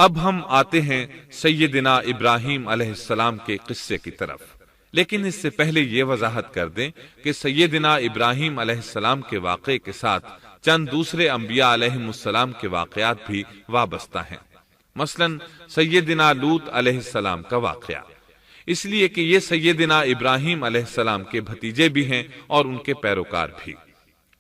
اب ہم آتے ہیں سیدنا ابراہیم علیہ السلام کے قصے کی طرف، لیکن اس سے پہلے یہ وضاحت کر دیں کہ سیدنا ابراہیم علیہ السلام کے واقعے کے ساتھ چند دوسرے انبیاء علیہم السلام کے واقعات بھی وابستہ ہیں، مثلا سیدنا لوط علیہ السلام کا واقعہ، اس لیے کہ یہ سیدنا ابراہیم علیہ السلام کے بھتیجے بھی ہیں اور ان کے پیروکار بھی۔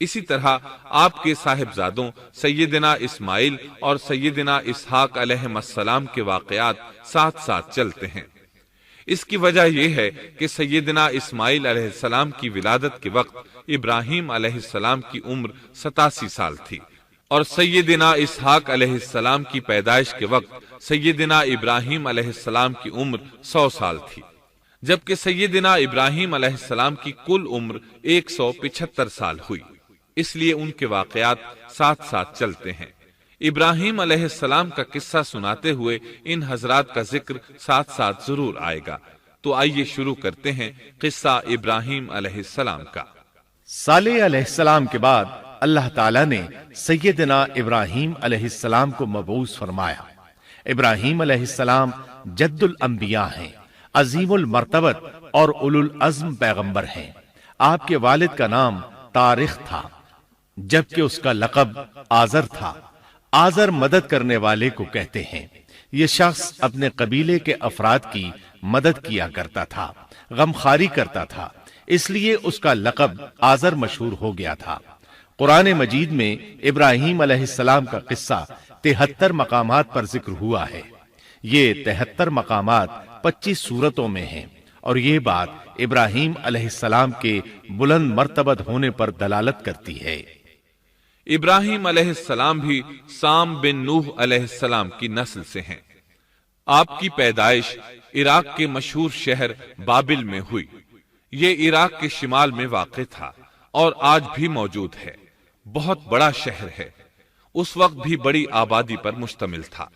اسی طرح آپ کے صاحبزادوں سیدنا اسماعیل اور سیدنا اسحاق علیہم السلام کے واقعات ساتھ ساتھ چلتے ہیں۔ اس کی وجہ یہ ہے کہ سیدنا اسماعیل علیہ السلام کی ولادت کے وقت ابراہیم علیہ السلام کی عمر 87 سال تھی، اور سیدنا اسحاق علیہ السلام کی پیدائش کے وقت سیدنا ابراہیم علیہ السلام کی عمر 100 سال تھی، جبکہ سیدنا ابراہیم علیہ السلام کی کل عمر 175 سال ہوئی، اس لیے ان کے واقعات ساتھ ساتھ چلتے ہیں۔ ابراہیم علیہ السلام کا قصہ سناتے ہوئے ان حضرات کا ذکر ساتھ ساتھ ضرور آئے گا، تو آئیے شروع کرتے ہیں قصہ ابراہیم علیہ السلام کا۔ صالح علیہ السلام کے بعد اللہ تعالیٰ نے سیدنا ابراہیم علیہ السلام کو مبعوث فرمایا۔ ابراہیم علیہ السلام جد الانبیاء ہیں، عظیم المرتبت اور اولو العزم پیغمبر ہیں۔ آپ کے والد کا نام طارق تھا، جبکہ اس کا لقب آزر تھا۔ آزر مدد کرنے والے کو کہتے ہیں۔ یہ شخص اپنے قبیلے کے افراد کی مدد کیا کرتا تھا، غمخواری کرتا تھا، اس لیے اس کا لقب آزر مشہور ہو گیا تھا۔ قرآن مجید میں ابراہیم علیہ السلام کا قصہ 73 مقامات پر ذکر ہوا ہے۔ یہ 73 مقامات 25 سورتوں میں ہیں، اور یہ بات ابراہیم علیہ السلام کے بلند مرتبت ہونے پر دلالت کرتی ہے۔ ابراہیم علیہ السلام بھی سام بن نوح علیہ السلام کی نسل سے ہیں۔ آپ کی پیدائش عراق کے مشہور شہر بابل میں ہوئی۔ یہ عراق کے شمال میں واقع تھا اور آج بھی موجود ہے۔ بہت بڑا شہر ہے، اس وقت بھی بڑی آبادی پر مشتمل تھا۔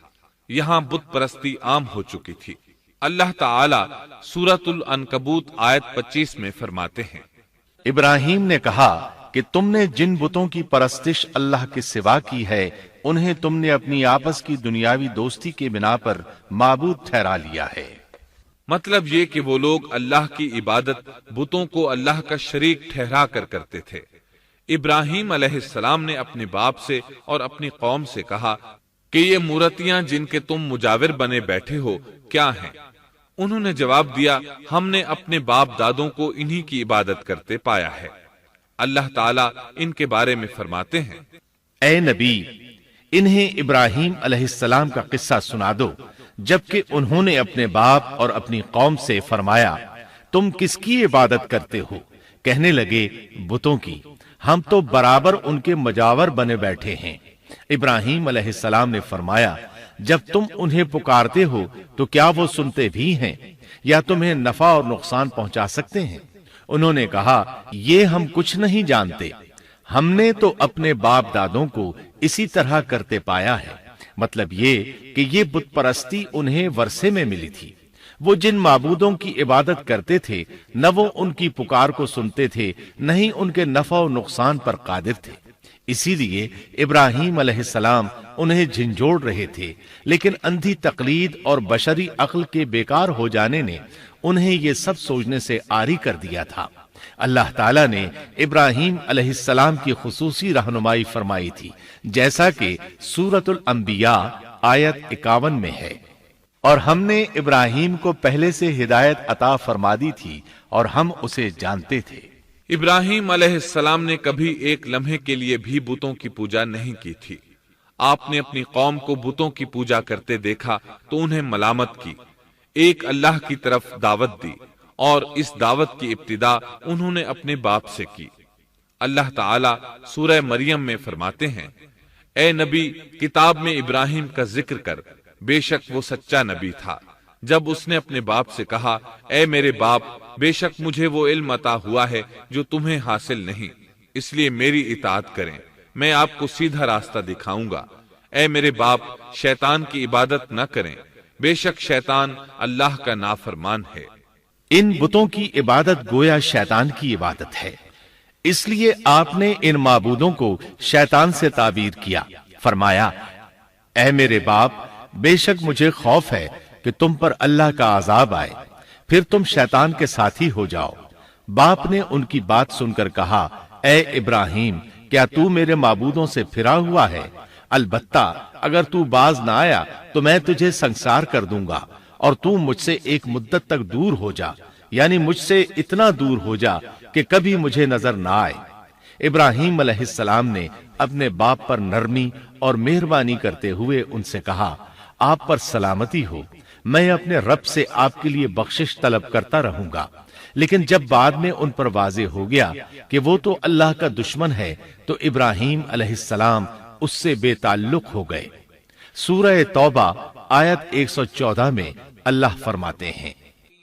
یہاں بت پرستی عام ہو چکی تھی۔ اللہ تعالی سورۃ العنکبوت آیت 25 میں فرماتے ہیں، ابراہیم نے کہا کہ تم نے جن بتوں کی پرستش اللہ کے سوا کی ہے، انہیں تم نے اپنی آپس کی دنیاوی دوستی کے بنا پر معبود ٹھہرا لیا ہے۔ مطلب یہ کہ وہ لوگ اللہ کی عبادت بتوں کو اللہ کا شریک ٹھہرا کر کرتے تھے۔ ابراہیم علیہ السلام نے اپنے باپ سے اور اپنی قوم سے کہا کہ یہ مورتیاں جن کے تم مجاور بنے بیٹھے ہو کیا ہیں؟ انہوں نے جواب دیا، ہم نے اپنے باپ دادوں کو انہی کی عبادت کرتے پایا ہے۔ اللہ تعالیٰ ان کے بارے میں فرماتے ہیں، اے نبی، انہیں ابراہیم علیہ السلام کا قصہ سنا دو، جبکہ انہوں نے اپنے باپ اور اپنی قوم سے فرمایا، تم کس کی عبادت کرتے ہو؟ کہنے لگے، بتوں کی، ہم تو برابر ان کے مجاور بنے بیٹھے ہیں۔ ابراہیم علیہ السلام نے فرمایا، جب تم انہیں پکارتے ہو تو کیا وہ سنتے بھی ہیں یا تمہیں نفع اور نقصان پہنچا سکتے ہیں؟ انہوں نے کہا، یہ ہم کچھ نہیں جانتے، ہم نے تو اپنے باپ دادوں کو اسی طرح کرتے پایا ہے۔ مطلب یہ کہ یہ بت پرستی انہیں ورثے میں ملی تھی۔ وہ جن معبودوں کی عبادت کرتے تھے، نہ وہ ان کی پکار کو سنتے تھے، نہ ہی ان کے نفع و نقصان پر قادر تھے۔ اسی لیے ابراہیم علیہ السلام انہیں جھنجھوڑ رہے تھے، لیکن اندھی تقلید اور بشری عقل کے بیکار ہو جانے نے انہیں یہ سب سوچنے سے عاری کر دیا تھا۔ اللہ تعالیٰ نے ابراہیم علیہ السلام کی خصوصی رہنمائی فرمائی تھی، جیسا کہ سورۃ الانبیاء آیت 51 میں ہے، اور ہم نے ابراہیم کو پہلے سے ہدایت عطا فرما دی تھی اور ہم اسے جانتے تھے۔ ابراہیم علیہ السلام نے کبھی ایک لمحے کے لیے بھی بتوں کی پوجا نہیں کی تھی۔ آپ نے اپنی قوم کو بتوں کی پوجا کرتے دیکھا تو انہیں ملامت کی، ایک اللہ کی طرف دعوت دی، اور اس دعوت کی ابتدا انہوں نے اپنے باپ سے کی۔ اللہ تعالیٰ سورہ مریم میں فرماتے ہیں، اے نبی، کتاب میں ابراہیم کا ذکر کر، بے شک وہ سچا نبی تھا۔ جب اس نے اپنے باپ سے کہا، اے میرے باپ، بے شک مجھے وہ علم عطا ہوا ہے جو تمہیں حاصل نہیں، اس لیے میری اطاعت کریں، میں آپ کو سیدھا راستہ دکھاؤں گا۔ اے میرے باپ، شیطان کی عبادت نہ کریں، بے شک شیطان اللہ کا نافرمان ہے۔ ان بتوں کی عبادت گویا شیطان کی عبادت ہے، اس لیے آپ نے ان معبودوں کو شیطان سے تعبیر کیا۔ فرمایا، اے میرے باپ، بے شک مجھے خوف ہے کہ تم پر اللہ کا عذاب آئے، پھر تم شیطان کے ساتھی ہو جاؤ۔ باپ نے ان کی بات سن کر کہا، اے ابراہیم، کیا تو میرے معبودوں سے پھرا ہوا ہے؟ البتہ اگر تو باز نہ آیا تو میں تجھے سنسار کر دوں گا، اور تو مجھ سے ایک مدت تک دور ہو جا، یعنی مجھ سے اتنا دور ہو جا کہ کبھی مجھے نظر نہ آئے۔ ابراہیم علیہ السلام نے اپنے باپ پر نرمی اور مہربانی کرتے ہوئے ان سے کہا، آپ پر سلامتی ہو، میں اپنے رب سے آپ کے لیے بخشش طلب کرتا رہوں گا۔ لیکن جب بعد میں ان پر واضح ہو گیا کہ وہ تو اللہ کا دشمن ہے تو ابراہیم علیہ السلام اس سے بے تعلق ہو گئے۔ سورہ توبہ آیت 114 میں اللہ فرماتے ہیں،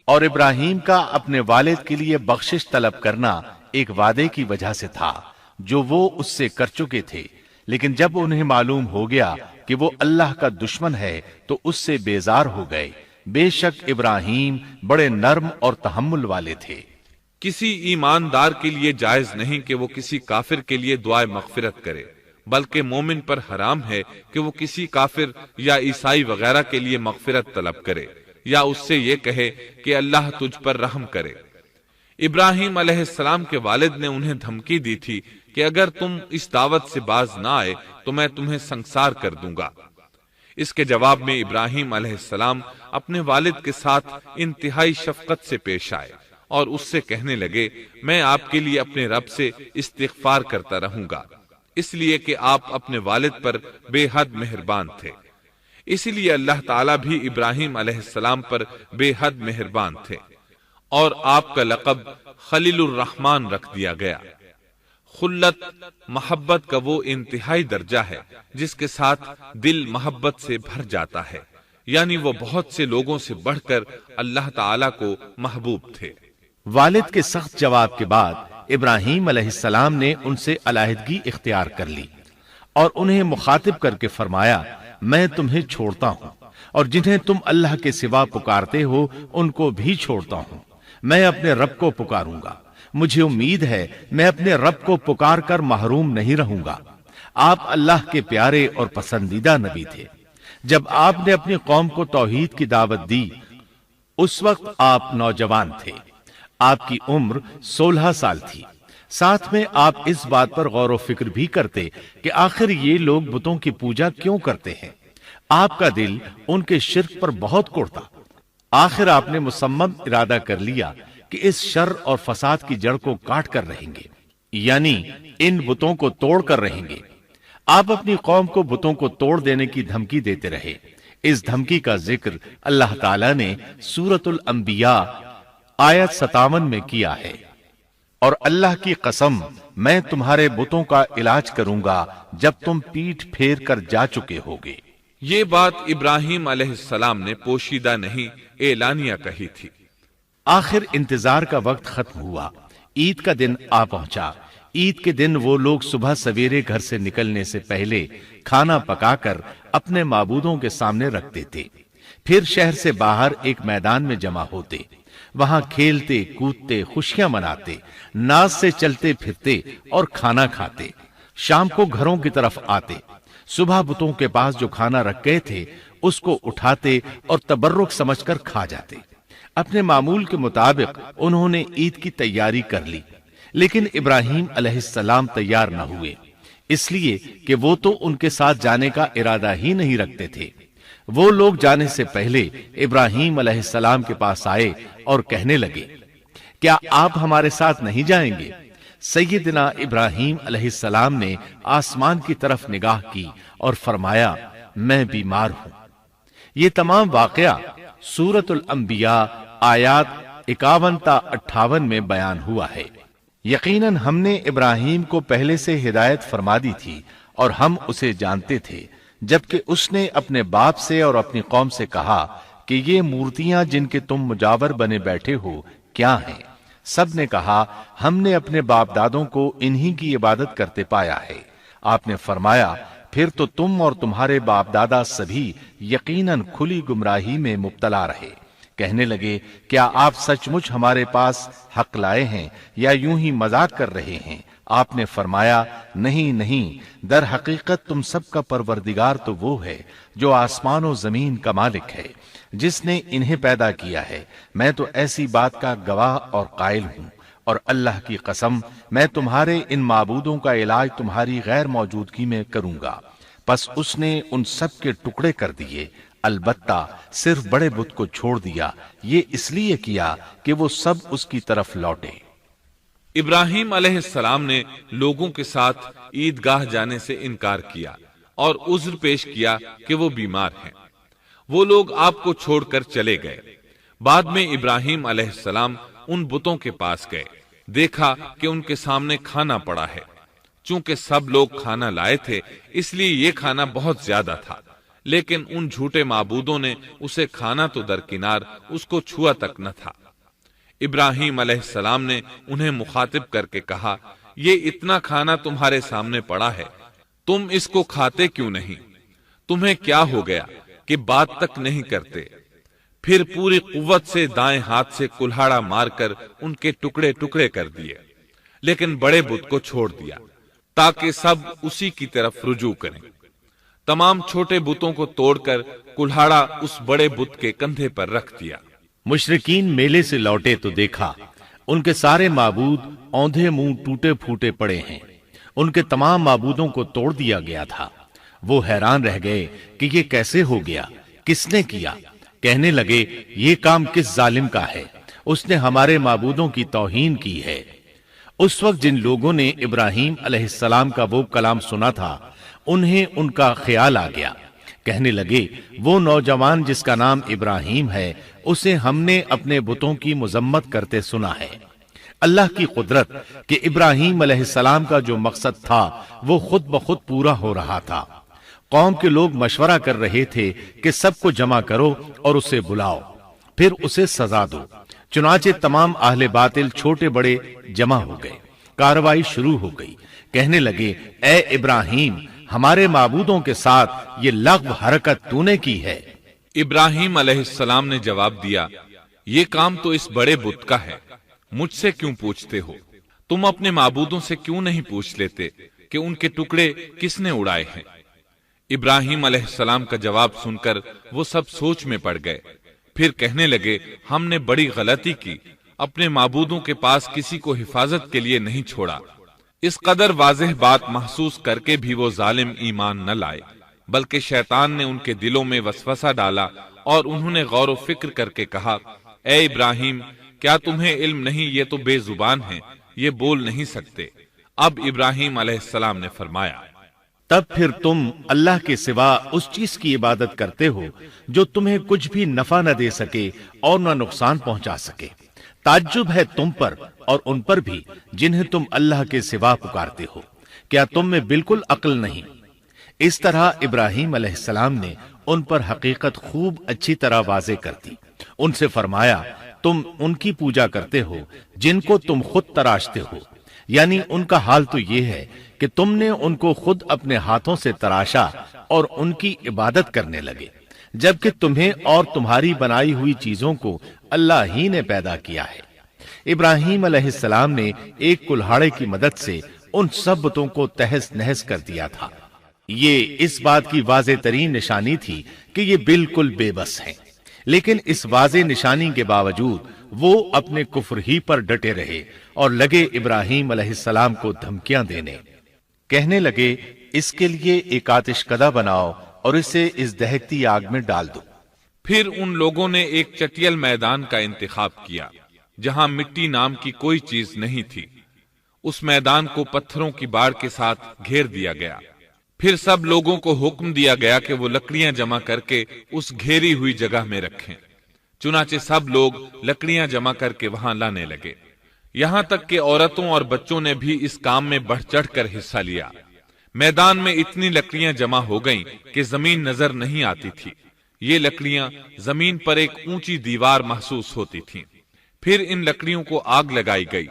اور ابراہیم کا اپنے والد کے لیے بخشش طلب کرنا ایک وعدے کی وجہ سے تھا جو وہ اس سے کر چکے تھے، لیکن جب انہیں معلوم ہو گیا کہ وہ اللہ کا دشمن ہے تو اس سے بیزار ہو گئے۔ بے شک ابراہیم بڑے نرم اور تحمل والے تھے۔ کسی ایماندار کے لیے جائز نہیں کہ وہ کسی کافر کے لیے دعائے مغفرت کرے، بلکہ مومن پر حرام ہے کہ وہ کسی کافر یا عیسائی وغیرہ کے لیے مغفرت طلب کرے یا اس سے یہ کہے کہ اللہ تجھ پر رحم کرے۔ ابراہیم علیہ السلام کے والد نے انہیں دھمکی دی تھی کہ اگر تم اس دعوت سے باز نہ آئے تو میں تمہیں سنسار کر دوں گا۔ اس کے جواب میں ابراہیم علیہ السلام اپنے والد کے ساتھ انتہائی شفقت سے پیش آئے اور اس سے کہنے لگے، میں آپ کے لیے اپنے رب سے استغفار کرتا رہوں گا، اس لیے کہ آپ اپنے والد پر بے حد مہربان تھے۔ اسی لیے اللہ تعالیٰ بھی ابراہیم علیہ السلام پر بے حد مہربان تھے، اور آپ کا لقب خلیل الرحمن رکھ دیا گیا۔ خلت محبت کا وہ انتہائی درجہ ہے جس کے ساتھ دل محبت سے بھر جاتا ہے، یعنی وہ بہت سے لوگوں سے بڑھ کر اللہ تعالیٰ کو محبوب تھے۔ والد کے سخت جواب کے بعد ابراہیم علیہ السلام نے ان سے علیحدگی اختیار کر لی اور انہیں مخاطب کر کے فرمایا، میں تمہیں چھوڑتا ہوں اور جنہیں تم اللہ کے سوا پکارتے ہو ان کو بھی چھوڑتا ہوں، میں اپنے رب کو پکاروں گا۔ مجھے امید ہے میں اپنے رب کو پکار کر محروم نہیں رہوں گا۔ آپ اللہ کے پیارے اور پسندیدہ نبی تھے۔ جب آپ نے اپنی قوم کو توحید کی دعوت دی اس وقت آپ نوجوان تھے، آپ کی عمر 16 سال تھی۔ ساتھ میں آپ اس بات پر غور و فکر بھی کرتے کہ آخر یہ لوگ بتوں کی پوجا کیوں کرتے ہیں۔ آپ کا دل ان کے شرک پر بہت کوڑتا۔ آخر آپ نے مصمم ارادہ کر لیا کہ اس شر اور فساد کی جڑ کو کاٹ کر رہیں گے، یعنی ان بتوں کو توڑ کر رہیں گے۔ آپ اپنی قوم کو بتوں کو توڑ دینے کی دھمکی دیتے رہے۔ اس دھمکی کا ذکر اللہ تعالیٰ نے سورۃ الانبیاء آیت 57 میں کیا ہے، اور اللہ کی قسم میں تمہارے بتوں کا علاج کروں گا جب تم پیٹھ پھیر کر جا چکے ہوگے۔ یہ بات ابراہیم علیہ السلام نے پوشیدہ نہیں اعلانیہ کہی تھی۔ آخر انتظار کا وقت ختم ہوا، عید کا دن آ پہنچا۔ عید کے دن وہ لوگ صبح سویرے گھر سے نکلنے سے پہلے کھانا پکا کر اپنے معبودوں کے سامنے رکھتے تھے، پھر شہر سے باہر ایک میدان میں جمع ہوتے، وہاں کھیلتے کودتے خوشیاں مناتے، ناز سے چلتے پھرتے اور کھانا کھاتے۔ شام کو گھروں کی طرف آتے، صبح بتوں کے پاس جو کھانا رکھ گئے تھے اس کو اٹھاتے اور تبرک سمجھ کر کھا جاتے۔ اپنے معمول کے مطابق انہوں نے عید کی تیاری کر لی، لیکن ابراہیم علیہ السلام تیار نہ ہوئے، اس لیے کہ وہ تو ان کے ساتھ جانے کا ارادہ ہی نہیں رکھتے تھے۔ وہ لوگ جانے سے پہلے ابراہیم علیہ السلام کے پاس آئے اور کہنے لگے، کیا آپ ہمارے ساتھ نہیں جائیں گے؟ سیدنا ابراہیم علیہ السلام نے آسمان کی طرف نگاہ کی اور فرمایا، میں بیمار ہوں۔ یہ تمام واقعہ سورۃ الانبیاء آیات 51 تا 58 میں بیان ہوا ہے۔ یقیناً ہم نے ابراہیم کو پہلے سے ہدایت فرما دی تھی اور ہم اسے جانتے تھے، جبکہ اس نے اپنے باپ سے اور اپنی قوم سے کہا کہ یہ مورتیاں جن کے تم مجاور بنے بیٹھے ہو کیا ہیں؟ سب نے کہا، ہم نے اپنے باپ دادوں کو انہی کی عبادت کرتے پایا ہے۔ آپ نے فرمایا، پھر تو تم اور تمہارے باپ دادا سبھی یقیناً کھلی گمراہی میں مبتلا رہے۔ کہنے لگے کیا آپ سچ مچ ہمارے پاس حق لائے ہیں یا یوں ہی مذاق کر رہے ہیں؟ آپ نے فرمایا نہیں نہیں، در حقیقت تم سب کا پروردگار تو وہ ہے جو آسمان و زمین کا مالک ہے، جس نے انہیں پیدا کیا ہے، میں تو ایسی بات کا گواہ اور قائل ہوں، اور اللہ کی قسم میں تمہارے ان معبودوں کا علاج تمہاری غیر موجودگی میں کروں گا۔ پس اس نے ان سب کے ٹکڑے کر دیے، البتہ صرف بڑے بت کو چھوڑ دیا، یہ اس لیے کیا کہ وہ سب اس کی طرف لوٹے۔ ابراہیم علیہ السلام نے لوگوں کے ساتھ عیدگاہ جانے سے انکار کیا اور عذر پیش کیا کہ وہ بیمار ہیں۔ وہ لوگ آپ کو چھوڑ کر چلے گئے۔ بعد میں ابراہیم علیہ السلام ان بتوں کے پاس گئے، دیکھا کہ ان کے سامنے کھانا پڑا ہے۔ چونکہ سب لوگ کھانا لائے تھے اس لیے یہ کھانا بہت زیادہ تھا، لیکن ان جھوٹے معبودوں نے اسے کھانا تو درکنار اس کو چھوا تک نہ تھا۔ ابراہیم علیہ السلام نے انہیں مخاطب کر کے کہا، یہ اتنا کھانا تمہارے سامنے پڑا ہے، تم اس کو کھاتے کیوں نہیں؟ تمہیں کیا ہو گیا کہ بات تک نہیں کرتے؟ پھر پوری قوت سے دائیں ہاتھ سے کلہاڑا مار کر ان کے ٹکڑے ٹکڑے کر دیے، لیکن بڑے بت کو چھوڑ دیا تاکہ سب اسی کی طرف رجوع کریں۔ تمام چھوٹے بتوں کو توڑ کر کلہاڑا اس بڑے بت کے کندھے پر رکھ دیا۔ مشرکین میلے سے لوٹے تو دیکھا ان کے سارے معبود اوندھے منہ ٹوٹے پھوٹے پڑے ہیں، ان کے تمام معبودوں کو توڑ دیا گیا تھا۔ وہ حیران رہ گئے کہ یہ کیسے ہو گیا، کس نے کیا؟ کہنے لگے یہ کام کس ظالم کا ہے، اس نے ہمارے معبودوں کی توہین کی ہے۔ اس وقت جن لوگوں نے ابراہیم علیہ السلام کا وہ کلام سنا تھا انہیں ان کا خیال آ گیا، کہنے لگے وہ نوجوان جس کا نام ابراہیم ہے اسے ہم نے اپنے بتوں کی مذمت کرتے سنا ہے۔ اللہ کی قدرت کہ ابراہیم علیہ السلام کا جو مقصد تھا وہ خود بخود پورا ہو رہا تھا۔ قوم کے لوگ مشورہ کر رہے تھے کہ سب کو جمع کرو اور اسے بلاؤ، پھر اسے سزا دو۔ چنانچہ تمام اہل باطل چھوٹے بڑے جمع ہو گئے، کارروائی شروع ہو گئی۔ کہنے لگے اے ابراہیم، ہمارے معبودوں کے ساتھ یہ لغو حرکت تو نے کی ہے۔ ابراہیم علیہ السلام نے جواب دیا، یہ کام تو اس بڑے بت کا ہے، مجھ سے کیوں پوچھتے ہو؟ تم اپنے معبودوں سے کیوں نہیں پوچھ لیتے کہ ان کے ٹکڑے کس نے اڑائے ہیں؟ ابراہیم علیہ السلام کا جواب سن کر وہ سب سوچ میں پڑ گئے، پھر کہنے لگے ہم نے بڑی غلطی کی، اپنے معبودوں کے پاس کسی کو حفاظت کے لیے نہیں چھوڑا۔ اس قدر واضح بات محسوس کر کے بھی وہ ظالم ایمان نہ لائے، بلکہ شیطان نے ان کے دلوں میں وسوسہ ڈالا اور انہوں نے غور و فکر کر کے کہا، اے ابراہیم، کیا تمہیں علم نہیں یہ تو بے زبان ہیں، یہ بول نہیں سکتے۔ اب ابراہیم علیہ السلام نے فرمایا، تب پھر تم اللہ کے سوا اس چیز کی عبادت کرتے ہو جو تمہیں کچھ بھی نفع نہ دے سکے اور نہ نقصان پہنچا سکے۔ تعجب ہے تم پر اور ان پر بھی جنہیں تم اللہ کے سوا پکارتے ہو، کیا تم میں بالکل عقل نہیں؟ اس طرح ابراہیم علیہ السلام نے ان پر حقیقت خوب اچھی طرح واضح کر دی۔ ان سے فرمایا تم ان کی پوجا کرتے ہو جن کو تم خود تراشتے ہو، یعنی ان کا حال تو یہ ہے کہ تم نے ان کو خود اپنے ہاتھوں سے تراشا اور ان کی عبادت کرنے لگے، جبکہ تمہیں اور تمہاری بنائی ہوئی چیزوں کو اللہ ہی نے پیدا کیا ہے۔ ابراہیم علیہ السلام نے ایک کلہاڑے کی مدد سے ان سب بتوں کو تہس نہس کر دیا تھا۔ یہ اس بات کی واضح ترین نشانی تھی کہ یہ بالکل بے بس ہیں، لیکن اس واضح نشانی کے باوجود وہ اپنے کفر ہی پر ڈٹے رہے اور لگے ابراہیم علیہ السلام کو دھمکیاں دینے۔ کہنے لگے اس کے لیے ایک آتش کدہ بناؤ اور اسے اس دہکتی آگ میں ڈال دو۔ پھر ان لوگوں نے ایک چٹیل میدان کا انتخاب کیا جہاں مٹی نام کی کوئی چیز نہیں تھی۔ اس میدان کو پتھروں کی باڑ کے ساتھ گھیر دیا گیا۔ پھر سب لوگوں کو حکم دیا گیا کہ وہ لکڑیاں جمع کر کے اس گھیری ہوئی جگہ میں رکھیں۔ چنانچہ سب لوگ لکڑیاں جمع کر کے وہاں لانے لگے، یہاں تک کہ عورتوں اور بچوں نے بھی اس کام میں بڑھ چڑھ کر حصہ لیا۔ میدان میں اتنی لکڑیاں جمع ہو گئیں کہ زمین نظر نہیں آتی تھی۔ یہ لکڑیاں زمین پر ایک اونچی دیوار محسوس ہوتی تھیں۔ پھر ان لکڑیوں کو آگ لگائی گئی۔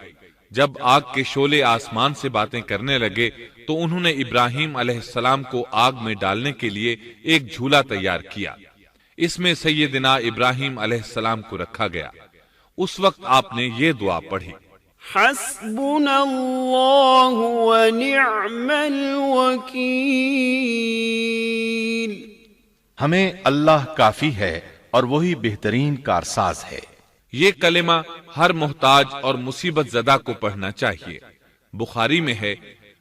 جب آگ کے شعلے آسمان سے باتیں کرنے لگے تو انہوں نے ابراہیم علیہ السلام کو آگ میں ڈالنے کے لیے ایک جھولا تیار کیا۔ اس میں سیدنا ابراہیم علیہ السلام کو رکھا گیا۔ اس وقت آپ نے یہ دعا پڑھی، حسبنا اللہ ونعم الوکیل، ہمیں اللہ کافی ہے اور وہی بہترین کارساز ہے۔ یہ کلمہ ہر محتاج اور مصیبت زدہ کو پڑھنا چاہیے۔ بخاری میں ہے،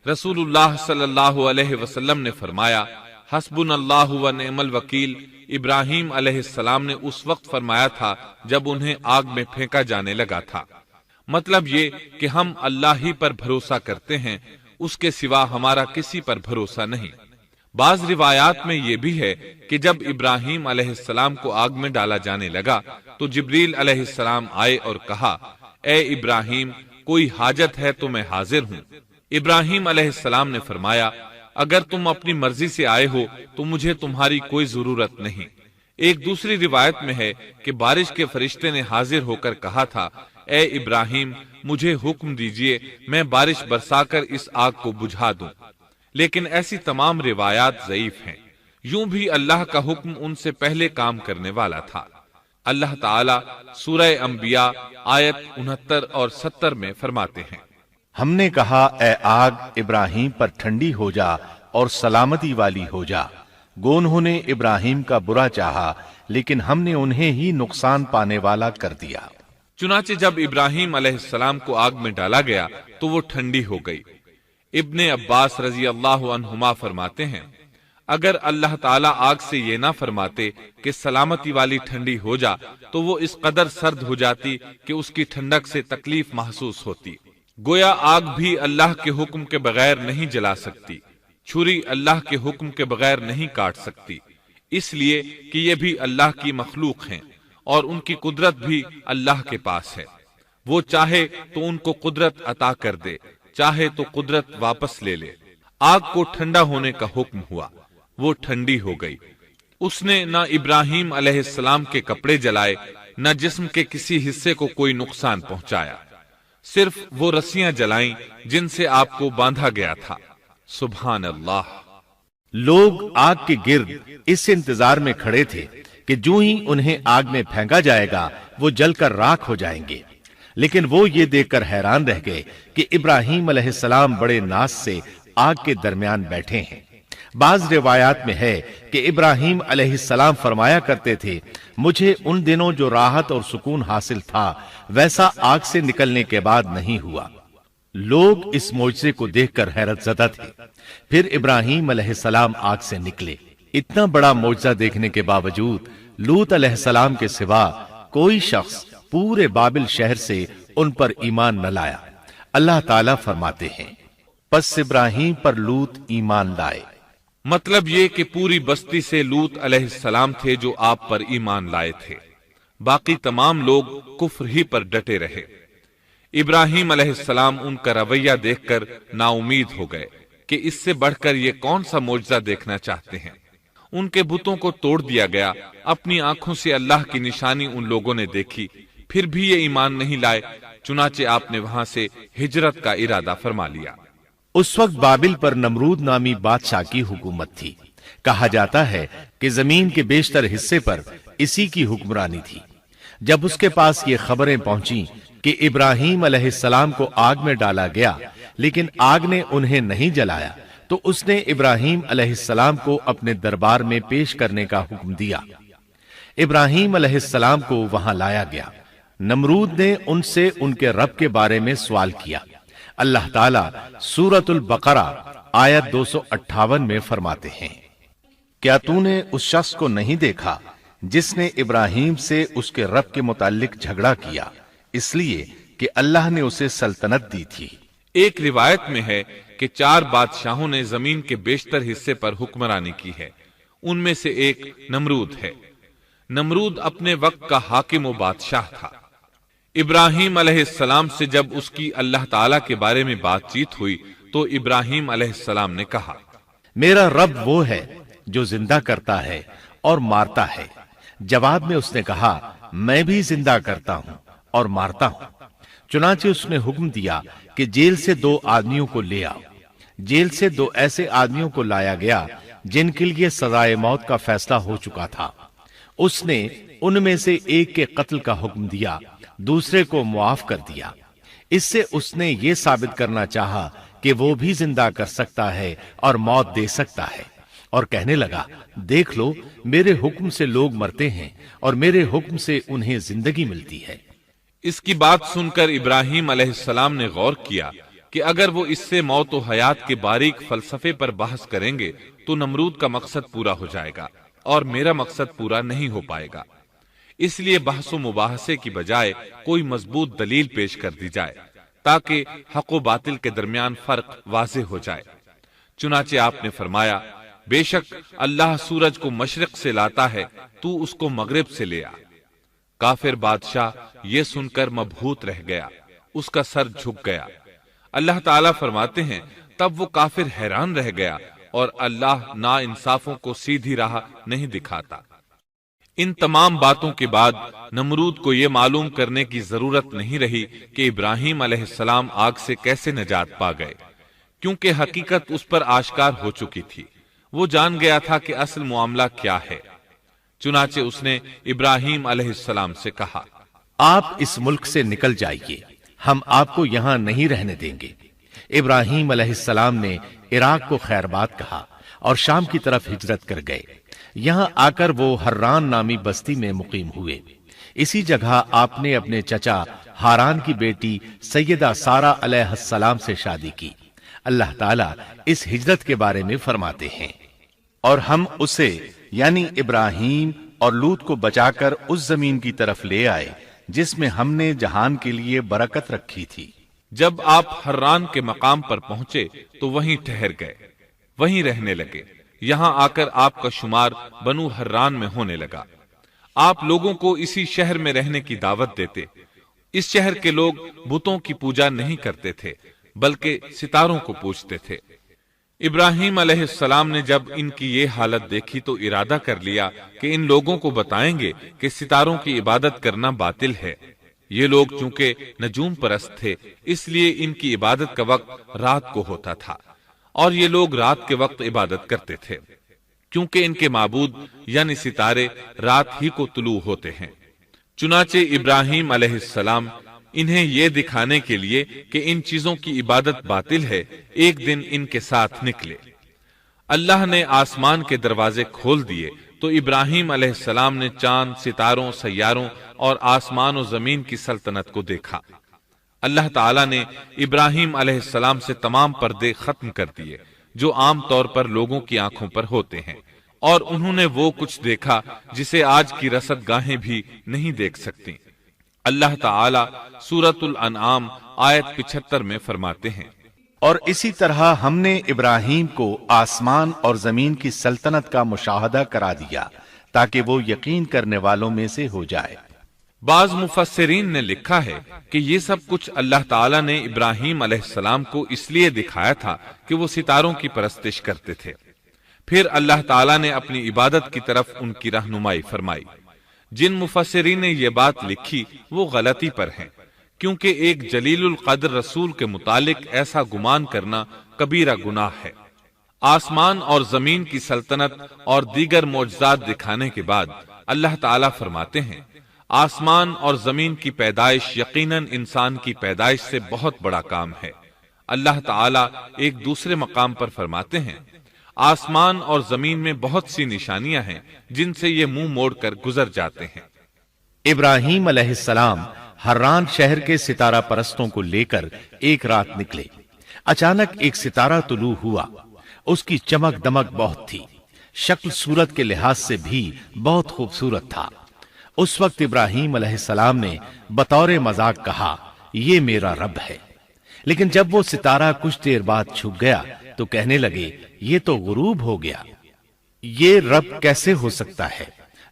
رسول اللہ صلی اللہ علیہ وسلم نے فرمایا، حسبنا اللہ و نعم الوکیل ابراہیم علیہ السلام نے اس وقت فرمایا تھا جب انہیں آگ میں پھینکا جانے لگا تھا۔ مطلب یہ کہ ہم اللہ ہی پر بھروسہ کرتے ہیں، اس کے سوا ہمارا کسی پر بھروسہ نہیں۔ بعض روایات میں یہ بھی ہے کہ جب ابراہیم علیہ السلام کو آگ میں ڈالا جانے لگا تو جبریل علیہ السلام آئے اور کہا، اے ابراہیم، کوئی حاجت ہے تو میں حاضر ہوں۔ ابراہیم علیہ السلام نے فرمایا، اگر تم اپنی مرضی سے آئے ہو تو مجھے تمہاری کوئی ضرورت نہیں۔ ایک دوسری روایت میں ہے کہ بارش کے فرشتے نے حاضر ہو کر کہا تھا، اے ابراہیم، مجھے حکم دیجئے میں بارش برسا کر اس آگ کو بجھا دوں۔ لیکن ایسی تمام روایات ضعیف ہیں۔ یوں بھی اللہ کا حکم ان سے پہلے کام کرنے والا تھا۔ اللہ تعالی سورہ انبیاء آیت 69 اور 70 میں فرماتے ہیں، ہم نے کہا، اے آگ ابراہیم پر ٹھنڈی ہو جا اور سلامتی والی ہو جا۔ گو انہوں نے ابراہیم کا برا چاہا لیکن ہم نے انہیں ہی نقصان پانے والا کر دیا۔ چنانچہ جب ابراہیم علیہ السلام کو آگ میں ڈالا گیا تو وہ ٹھنڈی ہو گئی۔ ابن عباس رضی اللہ عنہما فرماتے ہیں، اگر اللہ تعالیٰ آگ سے یہ نہ فرماتے کہ سلامتی والی ٹھنڈی ہو جا تو وہ اس قدر سرد ہو جاتی کہ اس کی ٹھنڈک سے تکلیف محسوس ہوتی۔ گویا آگ بھی اللہ کے حکم کے بغیر نہیں جلا سکتی، چھری اللہ کے حکم کے بغیر نہیں کاٹ سکتی، اس لیے کہ یہ بھی اللہ کی مخلوق ہیں اور ان کی قدرت بھی اللہ کے پاس ہے۔ وہ چاہے تو ان کو قدرت عطا کر دے، چاہے تو قدرت واپس لے لے۔ آگ کو ٹھنڈا ہونے کا حکم ہوا، وہ ٹھنڈی ہو گئی۔ اس نے نہ ابراہیم علیہ السلام کے کپڑے جلائے، نہ جسم کے کسی حصے کو کوئی نقصان پہنچایا، صرف وہ رسیاں جلائیں جن سے آپ کو باندھا گیا تھا۔ سبحان اللہ۔ لوگ آگ کے گرد اس انتظار میں کھڑے تھے کہ جو ہی انہیں آگ میں پھینکا جائے گا وہ جل کر راکھ ہو جائیں گے، لیکن وہ یہ دیکھ کر حیران رہ گئے کہ ابراہیم علیہ السلام بڑے ناز سے آگ کے درمیان بیٹھے ہیں۔ بعض روایات میں ہے کہ ابراہیم علیہ السلام فرمایا کرتے تھے، مجھے ان دنوں جو راحت اور سکون حاصل تھا ویسا آگ سے نکلنے کے بعد نہیں ہوا۔ لوگ اس معجزے کو دیکھ کر حیرت زدہ تھے۔ پھر ابراہیم علیہ السلام آگ سے نکلے۔ اتنا بڑا معجزہ دیکھنے کے باوجود لوط علیہ السلام کے سوا کوئی شخص پورے بابل شہر سے ان پر ایمان نہ لایا۔ اللہ تعالیٰ فرماتے ہیں، پس ابراہیم پر لوط ایمان لائے۔ مطلب یہ کہ پوری بستی سے لوط علیہ السلام تھے جو آپ پر ایمان لائے تھے، باقی تمام لوگ کفر ہی پر ڈٹے رہے۔ ابراہیم علیہ السلام ان کا رویہ دیکھ کر نا امید ہو گئے کہ اس سے بڑھ کر یہ کون سا معجزہ دیکھنا چاہتے ہیں۔ ان کے بتوں کو توڑ دیا گیا، اپنی آنکھوں سے اللہ کی نشانی ان لوگوں نے دیکھی، پھر بھی یہ ایمان نہیں لائے، چنانچہ آپ نے وہاں سے ہجرت کا ارادہ فرما لیا۔ اس وقت بابل پر نمرود نامی بادشاہ کی حکومت تھی۔ کہا جاتا ہے کہ زمین کے بیشتر حصے پر اسی کی حکمرانی تھی۔ جب اس کے پاس یہ خبریں پہنچیں کہ ابراہیم علیہ السلام کو آگ میں ڈالا گیا لیکن آگ نے انہیں نہیں جلایا، تو اس نے ابراہیم علیہ السلام کو اپنے دربار میں پیش کرنے کا حکم دیا۔ ابراہیم علیہ السلام کو وہاں لایا گیا۔ نمرود نے ان سے ان کے رب کے بارے میں سوال کیا۔ اللہ تعالیٰ سورۃ البقرہ آیت 258 میں فرماتے ہیں، کیا تو نے اس شخص کو نہیں دیکھا جس نے ابراہیم سے اس کے رب کے متعلق جھگڑا کیا، اس لیے کہ اللہ نے اسے سلطنت دی تھی۔ ایک روایت میں ہے کہ 4 بادشاہوں نے زمین کے بیشتر حصے پر حکمرانی کی ہے، ان میں سے ایک نمرود ہے۔ نمرود اپنے وقت کا حاکم و بادشاہ تھا۔ ابراہیم علیہ السلام سے جب اس کی اللہ تعالیٰ کے بارے میں بات چیت ہوئی تو ابراہیم علیہ السلام نے کہا، میرا رب وہ ہے جو زندہ کرتا ہے اور مارتا ہے۔ جواب میں اس نے کہا، میں بھی زندہ کرتا ہوں اور مارتا ہوں۔ چنانچہ اس نے حکم دیا کہ جیل سے 2 آدمیوں کو لے آؤ۔ جیل سے 2 ایسے آدمیوں کو لایا گیا جن کے لیے سزائے موت کا فیصلہ ہو چکا تھا۔ اس نے ان میں سے ایک کے قتل کا حکم دیا، دوسرے کو معاف کر دیا۔ اس سے اس نے یہ ثابت کرنا چاہا کہ وہ بھی زندہ کر سکتا ہے اور موت دے سکتا ہے، اور کہنے لگا دیکھ لو میرے حکم سے لوگ مرتے ہیں اور میرے حکم سے انہیں زندگی ملتی ہے۔ اس کی بات سن کر ابراہیم علیہ السلام نے غور کیا کہ اگر وہ اس سے موت و حیات کے باریک فلسفے پر بحث کریں گے تو نمرود کا مقصد پورا ہو جائے گا اور میرا مقصد پورا نہیں ہو پائے گا۔ اس لیے بحث و مباحثے کی بجائے کوئی مضبوط دلیل پیش کر دی جائے تاکہ حق و باطل کے درمیان فرق واضح ہو جائے۔ چنانچہ آپ نے فرمایا بے شک اللہ سورج کو مشرق سے لاتا ہے، تو اس کو مغرب سے لے آ۔ کافر بادشاہ یہ سن کر مبہوت رہ گیا، اس کا سر جھک گیا۔ اللہ تعالیٰ فرماتے ہیں تب وہ کافر حیران رہ گیا اور اللہ نا انصافوں کو سیدھی راہ نہیں دکھاتا۔ ان تمام باتوں کے بعد نمرود کو یہ معلوم کرنے کی ضرورت نہیں رہی کہ ابراہیم علیہ السلام آگ سے کیسے نجات پا گئے، کیونکہ حقیقت اس پر آشکار ہو چکی تھی۔ وہ جان گیا تھا کہ اصل معاملہ کیا ہے۔ چنانچہ اس نے ابراہیم علیہ السلام سے کہا آپ اس ملک سے نکل جائیے، ہم آپ کو یہاں نہیں رہنے دیں گے۔ ابراہیم علیہ السلام نے عراق کو خیر بات کہا اور شام کی طرف ہجرت کر گئے۔ یہاں آ کر وہ حران نامی بستی میں مقیم ہوئے۔ اسی جگہ آپ نے اپنے چچا ہاران کی بیٹی سیدہ سارہ علیہ السلام سے شادی کی۔ اللہ تعالیٰ اس ہجرت کے بارے میں فرماتے ہیں اور ہم اسے یعنی ابراہیم اور لوط کو بچا کر اس زمین کی طرف لے آئے جس میں ہم نے جہان کے لیے برکت رکھی تھی۔ جب آپ حران کے مقام پر پہنچے تو وہیں ٹھہر گئے، وہیں رہنے لگے۔ یہاں آ کر آپ کا شمار بنو حران میں ہونے لگا۔ آپ لوگوں کو اسی شہر میں رہنے کی دعوت دیتے۔ اس شہر کے لوگ بتوں کی پوجا نہیں کرتے تھے بلکہ ستاروں کو پوجتے تھے۔ ابراہیم علیہ السلام نے جب ان کی یہ حالت دیکھی تو ارادہ کر لیا کہ ان لوگوں کو بتائیں گے کہ ستاروں کی عبادت کرنا باطل ہے۔ یہ لوگ چونکہ نجوم پرست تھے اس لیے ان کی عبادت کا وقت رات کو ہوتا تھا، اور یہ لوگ رات کے وقت عبادت کرتے تھے کیونکہ ان کے معبود یعنی ستارے رات ہی کو طلوع ہوتے ہیں۔ چنانچہ ابراہیم علیہ السلام انہیں یہ دکھانے کے لیے کہ ان چیزوں کی عبادت باطل ہے ایک دن ان کے ساتھ نکلے۔ اللہ نے آسمان کے دروازے کھول دیے تو ابراہیم علیہ السلام نے چاند، ستاروں، سیاروں اور آسمان و زمین کی سلطنت کو دیکھا۔ اللہ تعالیٰ نے ابراہیم علیہ السلام سے تمام پردے ختم کر دیے جو عام طور پر لوگوں کی آنکھوں پر ہوتے ہیں، اور انہوں نے وہ کچھ دیکھا جسے آج کی رصد گاہیں بھی نہیں دیکھ سکتی۔ اللہ تعالیٰ سورۃ الانعام آیت 75 میں فرماتے ہیں اور اسی طرح ہم نے ابراہیم کو آسمان اور زمین کی سلطنت کا مشاہدہ کرا دیا تاکہ وہ یقین کرنے والوں میں سے ہو جائے۔ بعض مفسرین نے لکھا ہے کہ یہ سب کچھ اللہ تعالیٰ نے ابراہیم علیہ السلام کو اس لیے دکھایا تھا کہ وہ ستاروں کی پرستش کرتے تھے۔ پھر اللہ تعالیٰ نے اپنی عبادت کی طرف ان کی رہنمائی فرمائی۔ جن مفسرین نے یہ بات لکھی وہ غلطی پر ہیں، کیونکہ ایک جلیل القدر رسول کے متعلق ایسا گمان کرنا کبیرہ گناہ ہے۔ آسمان اور زمین کی سلطنت اور دیگر معجزات دکھانے کے بعد اللہ تعالیٰ فرماتے ہیں آسمان اور زمین کی پیدائش یقیناً انسان کی پیدائش سے بہت بڑا کام ہے۔ اللہ تعالیٰ ایک دوسرے مقام پر فرماتے ہیں آسمان اور زمین میں بہت سی نشانیاں ہیں جن سے یہ منہ موڑ کر گزر جاتے ہیں۔ ابراہیم علیہ السلام حران شہر کے ستارہ پرستوں کو لے کر ایک رات نکلے۔ اچانک ایک ستارہ طلوع ہوا، اس کی چمک دمک بہت تھی، شکل صورت کے لحاظ سے بھی بہت خوبصورت تھا۔ اس وقت ابراہیم علیہ السلام نے بطور مذاق کہا یہ میرا رب ہے، لیکن جب وہ ستارہ کچھ دیر بعد چھپ گیا تو کہنے لگے یہ تو غروب ہو گیا۔ یہ رب کیسے ہو سکتا ہے؟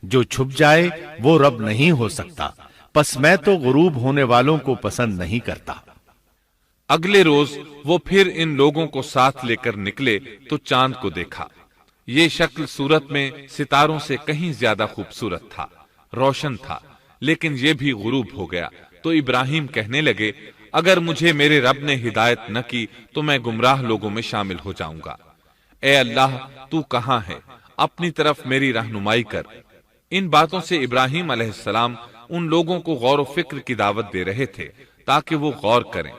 جو چھپ جائے وہ رب نہیں ہو سکتا، پس میں تو غروب ہونے والوں کو پسند نہیں کرتا۔ اگلے روز وہ پھر ان لوگوں کو ساتھ لے کر نکلے تو چاند کو دیکھا۔ یہ شکل صورت میں ستاروں سے کہیں زیادہ خوبصورت تھا، روشن تھا، لیکن یہ بھی غروب ہو گیا تو ابراہیم کہنے لگے اگر مجھے میرے رب نے ہدایت نہ کی تو میں گمراہ لوگوں میں شامل ہو جاؤں گا۔ اے اللہ تو کہاں ہے؟ اپنی طرف میری رہنمائی کر۔ ان باتوں سے ابراہیم علیہ السلام ان لوگوں کو غور و فکر کی دعوت دے رہے تھے تاکہ وہ غور کریں،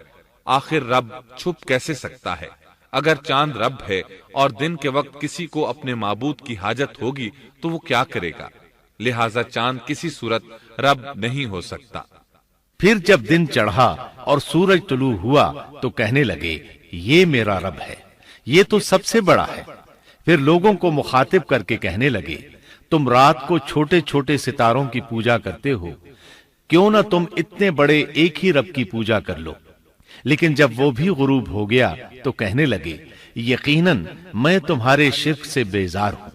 آخر رب چھپ کیسے سکتا ہے؟ اگر چاند رب ہے اور دن کے وقت کسی کو اپنے معبود کی حاجت ہوگی تو وہ کیا کرے گا؟ لہذا چاند کسی صورت رب نہیں ہو سکتا۔ پھر جب دن چڑھا اور سورج طلوع ہوا تو کہنے لگے یہ میرا رب ہے، یہ تو سب سے بڑا ہے۔ پھر لوگوں کو مخاطب کر کے کہنے لگے تم رات کو چھوٹے چھوٹے ستاروں کی پوجا کرتے ہو، کیوں نہ تم اتنے بڑے ایک ہی رب کی پوجا کر لو۔ لیکن جب وہ بھی غروب ہو گیا تو کہنے لگے یقیناً میں تمہارے شرک سے بیزار ہوں،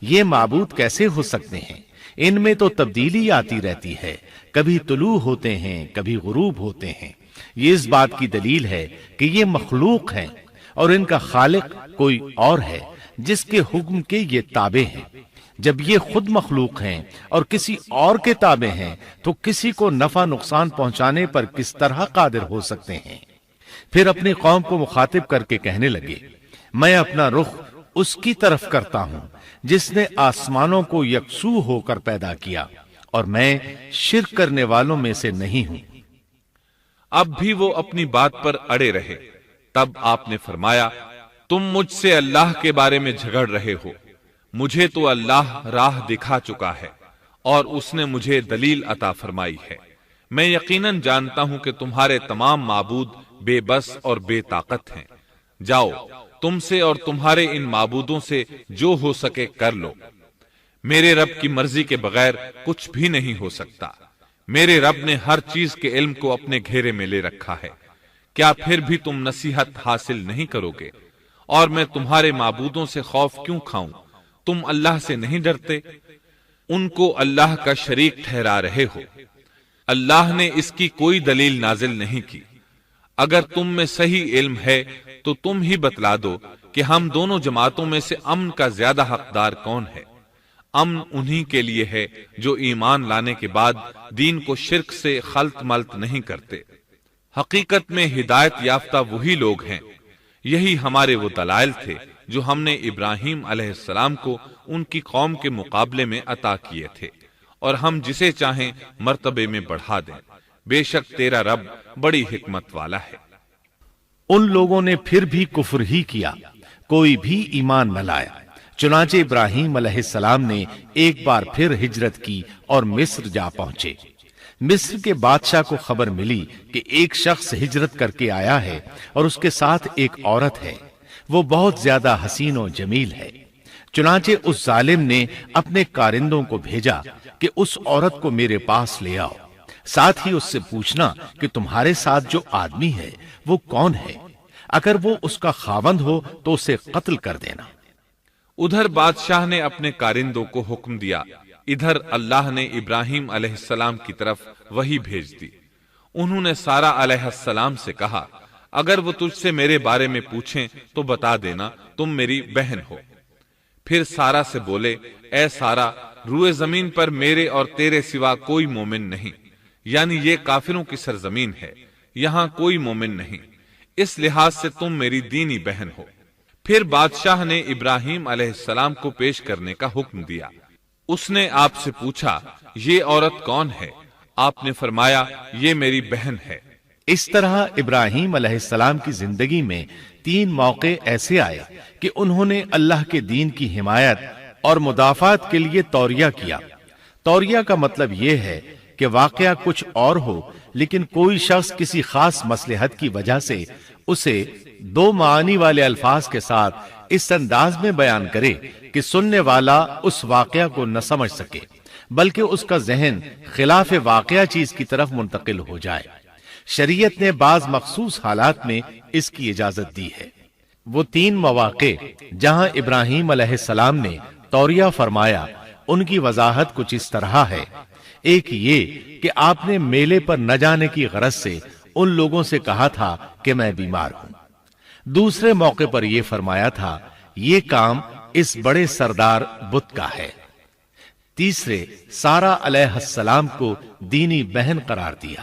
یہ معبود کیسے ہو سکتے ہیں؟ ان میں تو تبدیلی آتی رہتی ہے، کبھی طلوع ہوتے ہیں کبھی غروب ہوتے ہیں۔ یہ اس بات کی دلیل ہے کہ یہ مخلوق ہیں اور ان کا خالق کوئی اور ہے جس کے حکم کے یہ تابع ہیں۔ جب یہ خود مخلوق ہیں اور کسی اور کے تابع ہیں تو کسی کو نفع نقصان پہنچانے پر کس طرح قادر ہو سکتے ہیں؟ پھر اپنی قوم کو مخاطب کر کے کہنے لگے میں اپنا رخ اس کی طرف کرتا ہوں جس نے آسمانوں کو یکسو ہو کر پیدا کیا، اور میں شرک کرنے والوں میں سے نہیں ہوں۔ اب بھی وہ اپنی بات پر اڑے رہے۔ تب آپ نے فرمایا تم مجھ سے اللہ کے بارے میں جھگڑ رہے ہو، مجھے تو اللہ راہ دکھا چکا ہے اور اس نے مجھے دلیل عطا فرمائی ہے۔ میں یقیناً جانتا ہوں کہ تمہارے تمام معبود بے بس اور بے طاقت ہیں۔ جاؤ تم سے اور تمہارے ان معبودوں سے جو ہو سکے کر لو، میرے رب کی مرضی کے بغیر کچھ بھی نہیں ہو سکتا۔ میرے رب نے ہر چیز کے علم کو اپنے گھیرے میں لے رکھا ہے، کیا پھر بھی تم نصیحت حاصل نہیں کرو گے؟ اور میں تمہارے معبودوں سے خوف کیوں کھاؤں؟ تم اللہ سے نہیں ڈرتے؟ ان کو اللہ کا شریک ٹھہرا رہے ہو، اللہ نے اس کی کوئی دلیل نازل نہیں کی۔ اگر تم میں صحیح علم ہے تو تم ہی بتلا دو کہ ہم دونوں جماعتوں میں سے امن کا زیادہ حقدار کون ہے۔ امن انہی کے لیے ہے جو ایمان لانے کے بعد دین کو شرک سے خلط ملط نہیں کرتے۔ حقیقت میں ہدایت یافتہ وہی لوگ ہیں۔ یہی ہمارے وہ دلائل تھے جو ہم نے ابراہیم علیہ السلام کو ان کی قوم کے مقابلے میں عطا کیے تھے، اور ہم جسے چاہیں مرتبے میں بڑھا دیں۔ بے شک تیرا رب بڑی حکمت والا ہے۔ ان لوگوں نے پھر بھی کفر ہی کیا، کوئی بھی ایمان نہ لایا۔ چنانچہ ابراہیم علیہ السلام نے ایک بار پھر ہجرت کی اور مصر جا پہنچے۔ مصر کے بادشاہ کو خبر ملی کہ ایک شخص ہجرت کر کے آیا ہے اور اس کے ساتھ ایک عورت ہے، وہ بہت زیادہ حسین و جمیل ہے۔ چنانچہ اس ظالم نے اپنے کارندوں کو بھیجا کہ اس عورت کو میرے پاس لے آؤ، ساتھ ہی اس سے پوچھنا کہ تمہارے ساتھ جو آدمی ہے وہ کون ہے، اگر وہ اس کا خاوند ہو تو اسے قتل کر دینا۔ ادھر بادشاہ نے اپنے کارندوں کو حکم دیا، ادھر اللہ نے ابراہیم علیہ السلام کی طرف وحی بھیج دی۔ انہوں نے سارہ علیہ السلام سے کہا اگر وہ تجھ سے میرے بارے میں پوچھیں تو بتا دینا تم میری بہن ہو۔ پھر سارہ سے بولے اے سارہ، روئے زمین پر میرے اور تیرے سوا کوئی مومن نہیں، یعنی یہ کافروں کی سرزمین ہے، یہاں کوئی مومن نہیں، اس لحاظ سے تم میری دینی بہن ہو۔ پھر بادشاہ نے ابراہیم علیہ السلام کو پیش کرنے کا حکم دیا۔ اس نے آپ سے پوچھا یہ عورت کون ہے؟ آپ نے فرمایا یہ میری بہن ہے۔ اس طرح ابراہیم علیہ السلام کی زندگی میں 3 موقع ایسے آئے کہ انہوں نے اللہ کے دین کی حمایت اور مدافعت کے لیے توریہ کیا۔ توریہ کا مطلب یہ ہے کہ واقعہ کچھ اور ہو لیکن کوئی شخص کسی خاص مصلحت کی وجہ سے اسے 2 معانی والے الفاظ کے ساتھ اس انداز میں بیان کرے کہ سننے والا اس واقعہ کو نہ سمجھ سکے بلکہ اس کا ذہن خلاف واقعہ چیز کی طرف منتقل ہو جائے۔ شریعت نے بعض مخصوص حالات میں اس کی اجازت دی ہے۔ وہ 3 مواقع جہاں ابراہیم علیہ السلام نے توریہ فرمایا ان کی وضاحت کچھ اس طرح ہے۔ ایک یہ کہ آپ نے میلے پر نہ جانے کی غرض سے ان لوگوں سے کہا تھا کہ میں بیمار ہوں۔ دوسرے موقع پر یہ فرمایا تھا یہ کام اس بڑے سردار بت کا ہے۔ تیسرے سارہ علیہ السلام کو دینی بہن قرار دیا۔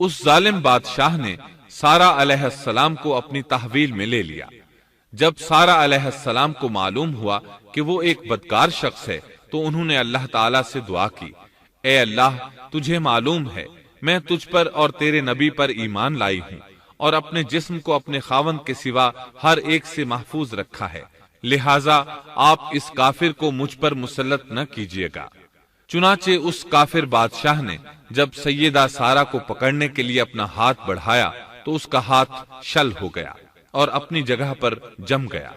اس ظالم بادشاہ نے سارہ علیہ السلام کو اپنی تحویل میں لے لیا۔ جب سارہ علیہ السلام کو معلوم ہوا کہ وہ ایک بدکار شخص ہے تو انہوں نے اللہ تعالیٰ سے دعا کی، اے اللہ، تجھے معلوم ہے میں تجھ پر اور تیرے نبی پر ایمان لائی ہوں اور اپنے جسم کو اپنے خاوند کے سوا ہر ایک سے محفوظ رکھا ہے، لہٰذا آپ اس کافر کو مجھ پر مسلط نہ کیجیے گا۔ چنانچہ اس کافر بادشاہ نے جب سیدہ سارہ کو پکڑنے کے لیے اپنا ہاتھ بڑھایا تو اس کا ہاتھ شل ہو گیا اور اپنی جگہ پر جم گیا۔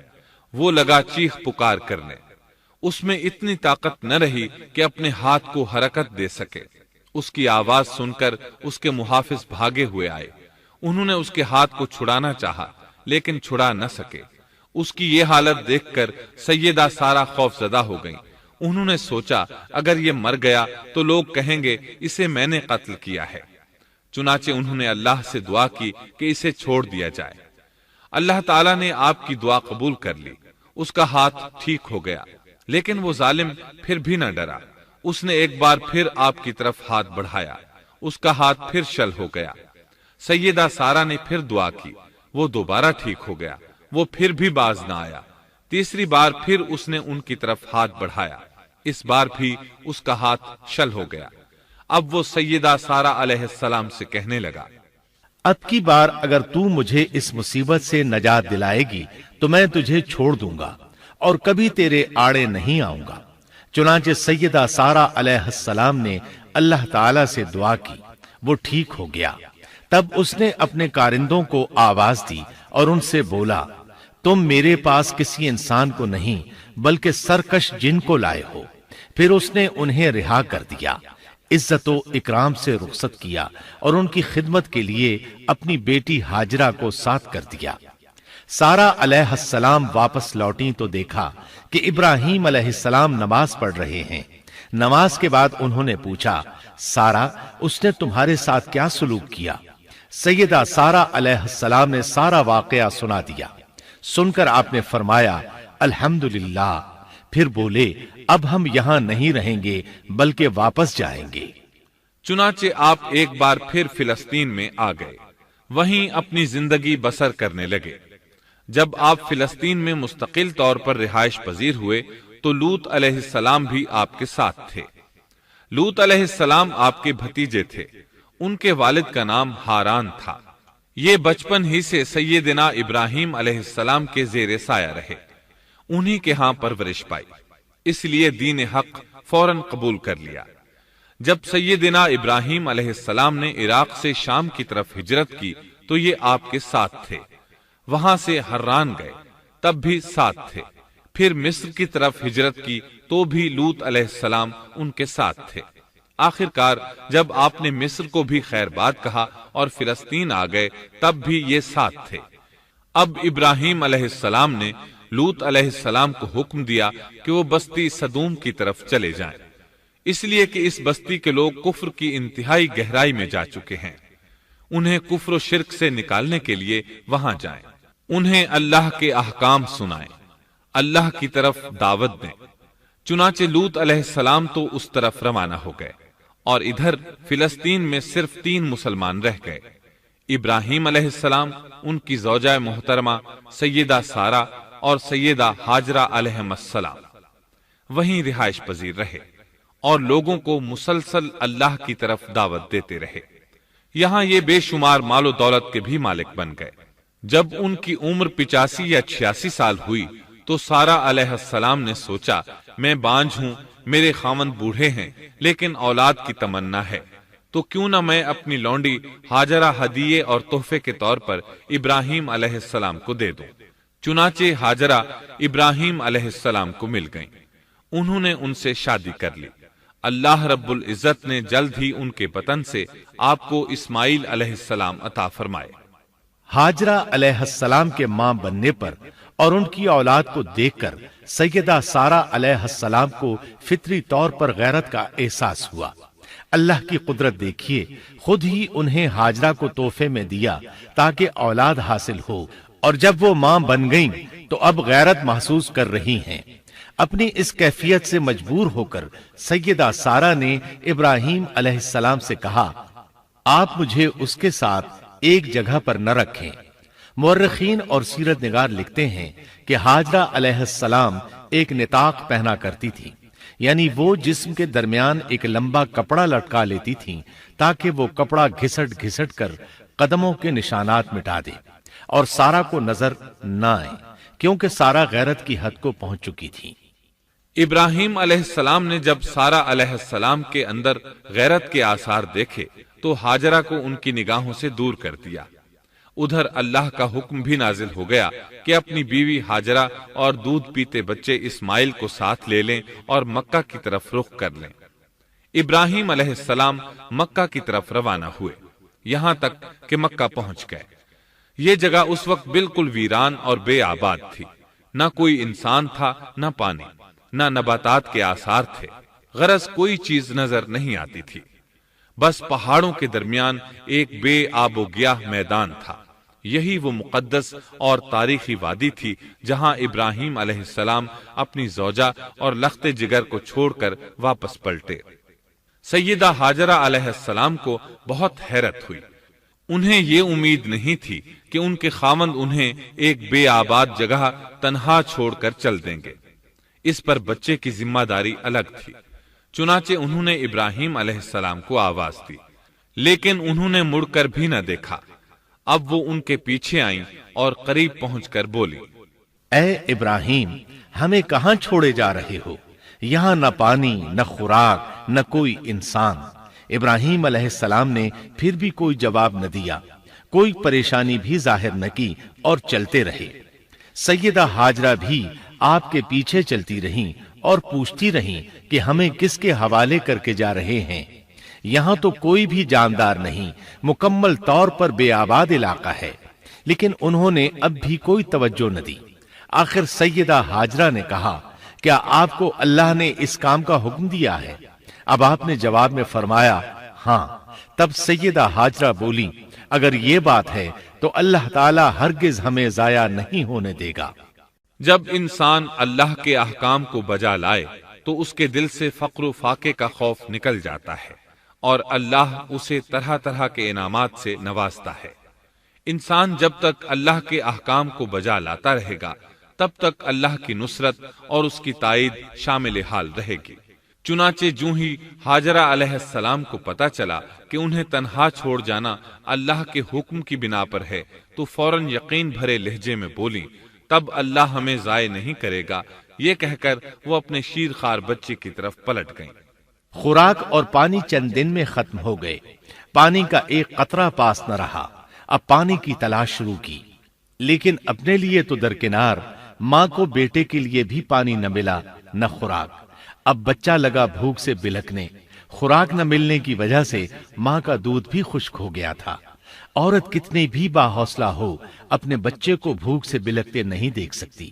وہ لگا چیخ پکار کرنے، اس میں اتنی طاقت نہ رہی کہ اپنے ہاتھ کو حرکت دے سکے۔ اس کی آواز سن کر اس کے محافظ بھاگے ہوئے آئے، انہوں نے اس کے ہاتھ کو چھڑانا چاہا لیکن چھڑا نہ سکے۔ اس کی یہ حالت دیکھ کر سیدہ سارہ خوف زدہ ہو گئیں۔ انہوں نے سوچا اگر یہ مر گیا تو لوگ کہیں گے اسے میں نے قتل کیا ہے، چنانچہ انہوں نے اللہ سے دعا کی کہ اسے چھوڑ دیا جائے۔ اللہ تعالیٰ نے آپ کی دعا قبول کر لی، اس کا ہاتھ ٹھیک ہو گیا، لیکن وہ ظالم پھر بھی نہ ڈرا۔ اس نے ایک بار پھر آپ کی طرف ہاتھ بڑھایا، اس کا ہاتھ پھر شل ہو گیا۔ سیدہ سارہ نے پھر دعا کی، وہ دوبارہ ٹھیک ہو گیا، وہ پھر بھی باز نہ آیا۔ تیسری بار پھر اس نے ان کی طرف ہاتھ بڑھایا، اس بار بھی اس کا ہاتھ شل ہو گیا۔ اب وہ سیدہ سارہ علیہ السلام سے کہنے لگا، اب کی بار اگر تو مجھے اس مصیبت سے نجات دلائے گی تو میں تجھے چھوڑ دوں گا اور کبھی تیرے آڑے نہیں آؤں گا۔ چنانچہ سیدہ سارہ علیہ السلام نے اللہ تعالی سے دعا کی، وہ ٹھیک ہو گیا۔ تب اس نے اپنے کارندوں کو آواز دی اور ان سے بولا، تم میرے پاس کسی انسان کو نہیں بلکہ سرکش جن کو لائے ہو۔ پھر اس نے انہیں رہا کر دیا، عزت و اکرام سے رخصت کیا اور ان کی خدمت کے لیے اپنی بیٹی ہاجرہ کو ساتھ کر دیا۔ سارہ علیہ السلام واپس لوٹیں تو دیکھا کہ ابراہیم علیہ السلام نماز پڑھ رہے ہیں۔ نماز کے بعد انہوں نے پوچھا، سارہ، اس نے تمہارے ساتھ کیا سلوک کیا؟ سیدہ سارہ علیہ السلام نے سارا واقعہ سنا دیا۔ سن کر آپ نے فرمایا، الحمدللہ۔ پھر بولے، اب ہم یہاں نہیں رہیں گے بلکہ واپس جائیں گے۔ چنانچہ آپ ایک بار پھر فلسطین میں آ گئے، وہیں اپنی زندگی بسر کرنے لگے۔ جب آپ فلسطین میں مستقل طور پر رہائش پذیر ہوئے تو لوط علیہ السلام بھی آپ کے ساتھ تھے۔ لوط علیہ السلام آپ کے بھتیجے تھے، ان کے والد کا نام ہاران تھا۔ یہ بچپن ہی سے سیدنا ابراہیم علیہ السلام کے زیر سایہ رہے، انہی کے ہاں پرورش پائی، اس لیے دین حق فوراً قبول کر لیا۔ جب سیدنا ابراہیم علیہ السلام نے عراق سے شام کی طرف ہجرت کی تو یہ آپ کے ساتھ تھے، وہاں سے حران گئے، تب بھی ساتھ تھے۔ پھر مصر کی طرف ہجرت کی تو بھی لوط علیہ السلام ان کے ساتھ تھے۔ آخرکار جب آپ نے مصر کو بھی خیر بات کہا اور فلسطین آ گئے تب بھی یہ ساتھ تھے۔ اب ابراہیم علیہ السلام نے لوط علیہ السلام کو حکم دیا کہ وہ بستی سدوم کی طرف چلے جائیں، اس لیے کہ اس بستی کے لوگ کفر کی انتہائی گہرائی میں جا چکے ہیں، انہیں کفر و شرک سے نکالنے کے لیے وہاں جائیں، انہیں اللہ کے احکام سنائیں، اللہ کی طرف دعوت دیں۔ چنانچہ لوط علیہ السلام تو اس طرف روانہ ہو گئے اور ادھر فلسطین میں صرف 3 مسلمان رہ گئے، ابراہیم علیہ السلام، ان کی زوجہ محترمہ سیدہ سارہ اور سیدہ ہاجرہ علیہم السلام وہیں رہائش پذیر رہے اور لوگوں کو مسلسل اللہ کی طرف دعوت دیتے رہے۔ یہاں یہ بے شمار مال و دولت کے بھی مالک بن گئے۔ جب ان کی عمر 85 یا 86 سال ہوئی تو سارہ علیہ السلام نے سوچا، میں بانجھ ہوں، میرے خاوند بوڑھے ہیں لیکن اولاد کی تمنا ہے، تو کیوں نہ میں اپنی لونڈی ہاجرہ ہدیے اور تحفے کے طور پر ابراہیم علیہ السلام کو دے دوں۔ چنانچہ ہاجرہ ابراہیم علیہ السلام کو مل گئیں، انہوں نے ان سے شادی کر لی۔ اللہ رب العزت نے جلد ہی ان کے بطن سے آپ کو اسماعیل علیہ السلام عطا فرمائے۔ ہاجرہ علیہ السلام کے ماں بننے پر اور ان کی اولاد کو دیکھ کر سیدہ سارہ علیہ السلام کو فطری طور پر غیرت کا احساس ہوا۔ اللہ کی قدرت دیکھیے، خود ہی انہیں ہاجرہ کو تحفے میں دیا تاکہ اولاد حاصل ہو، اور جب وہ ماں بن گئیں تو اب غیرت محسوس کر رہی ہیں۔ اپنی اس کیفیت سے مجبور ہو کر سیدہ سارہ نے ابراہیم علیہ السلام سے کہا، آپ مجھے اس کے ساتھ ایک جگہ پر نہ رکھیں۔ مورخین اور سیرت نگار لکھتے ہیں کہ ہاجرہ علیہ السلام ایک نطاق پہنا کرتی تھی، یعنی وہ جسم کے درمیان ایک لمبا کپڑا لٹکا لیتی تھیں تاکہ وہ کپڑا گھسٹ گھسٹ کر قدموں کے نشانات مٹا دے اور سارا کو نظر نہ آئے، کیونکہ سارا غیرت کی حد کو پہنچ چکی تھی۔ ابراہیم علیہ السلام نے جب سارا علیہ السلام کے اندر غیرت کے آثار دیکھے تو ہاجرہ کو ان کی نگاہوں سے دور کر دیا۔ ادھر اللہ کا حکم بھی نازل ہو گیا کہ اپنی بیوی ہاجرہ اور دودھ پیتے بچے اسماعیل کو ساتھ لے لیں اور مکہ کی طرف رخ کر لیں۔ ابراہیم علیہ السلام مکہ کی طرف روانہ ہوئے، یہاں تک کہ مکہ پہنچ گئے۔ یہ جگہ اس وقت بالکل ویران اور بے آباد تھی، نہ کوئی انسان تھا، نہ پانی، نہ نباتات کے آثار تھے، غرض کوئی چیز نظر نہیں آتی تھی، بس پہاڑوں کے درمیان ایک بے آب و گیاہ میدان تھا۔ یہی وہ مقدس اور تاریخی وادی تھی جہاں ابراہیم علیہ السلام اپنی زوجہ اور لخت جگر کو چھوڑ کر واپس پلٹے۔ سیدہ ہاجرہ علیہ السلام کو بہت حیرت ہوئی، انہیں یہ امید نہیں تھی کہ ان کے خاوند انہیں ایک بے آباد جگہ تنہا چھوڑ کر چل دیں گے، اس پر بچے کی ذمہ داری الگ تھی۔ چنانچہ انہوں نے ابراہیم علیہ السلام کو آواز دی، لیکن انہوں نے مڑ کر بھی نہ دیکھا۔ اب وہ ان کے پیچھے آئیں اور قریب پہنچ کر بولی، اے ابراہیم، ہمیں کہاں چھوڑے جا رہے ہو؟ یہاں نہ پانی، نہ خوراک، نہ کوئی انسان۔ ابراہیم علیہ السلام نے پھر بھی کوئی جواب نہ دیا، کوئی پریشانی بھی ظاہر نہ کی اور چلتے رہے۔ سیدہ ہاجرہ بھی آپ کے پیچھے چلتی رہیں اور پوچھتی رہیں کہ ہمیں کس کے حوالے کر کے جا رہے ہیں؟ یہاں تو کوئی بھی جاندار نہیں، مکمل طور پر بے آباد علاقہ ہے۔ لیکن انہوں نے اب بھی کوئی توجہ نہ دی۔ آخر سیدہ ہاجرہ نے کہا، کیا آپ کو اللہ نے اس کام کا حکم دیا ہے؟ اب آپ نے جواب میں فرمایا، ہاں۔ تب سیدہ ہاجرہ بولی، اگر یہ بات ہے تو اللہ تعالی ہرگز ہمیں ضائع نہیں ہونے دے گا۔ جب انسان اللہ کے احکام کو بجا لائے تو اس کے دل سے فقر و فاقے کا خوف نکل جاتا ہے اور اللہ اسے طرح طرح کے انعامات سے نوازتا ہے۔ انسان جب تک اللہ کے احکام کو بجا لاتا رہے گا تب تک اللہ کی نصرت اور اس کی تائید شامل حال رہے گی۔ چنانچہ جوں ہی ہاجرہ علیہ السلام کو پتا چلا کہ انہیں تنہا چھوڑ جانا اللہ کے حکم کی بنا پر ہے تو فوراً یقین بھرے لہجے میں بولی، تب اللہ ہمیں ضائع نہیں کرے گا۔ یہ کہہ کر وہ اپنے شیر خوار بچے کی طرف پلٹ گئیں۔ خوراک اور پانی چند دن میں ختم ہو گئے، پانی کا ایک قطرہ پاس نہ رہا۔ اب پانی کی تلاش شروع کی، لیکن اپنے لیے تو درکنار، ماں کو بیٹے کے لیے بھی پانی نہ ملا نہ خوراک۔ اب بچہ لگا بھوک سے بلکنے، خوراک نہ ملنے کی وجہ سے ماں کا دودھ بھی خشک ہو گیا تھا۔ عورت کتنی بھی باحوصلہ ہو اپنے بچے کو بھوک سے بلکتے نہیں دیکھ سکتی۔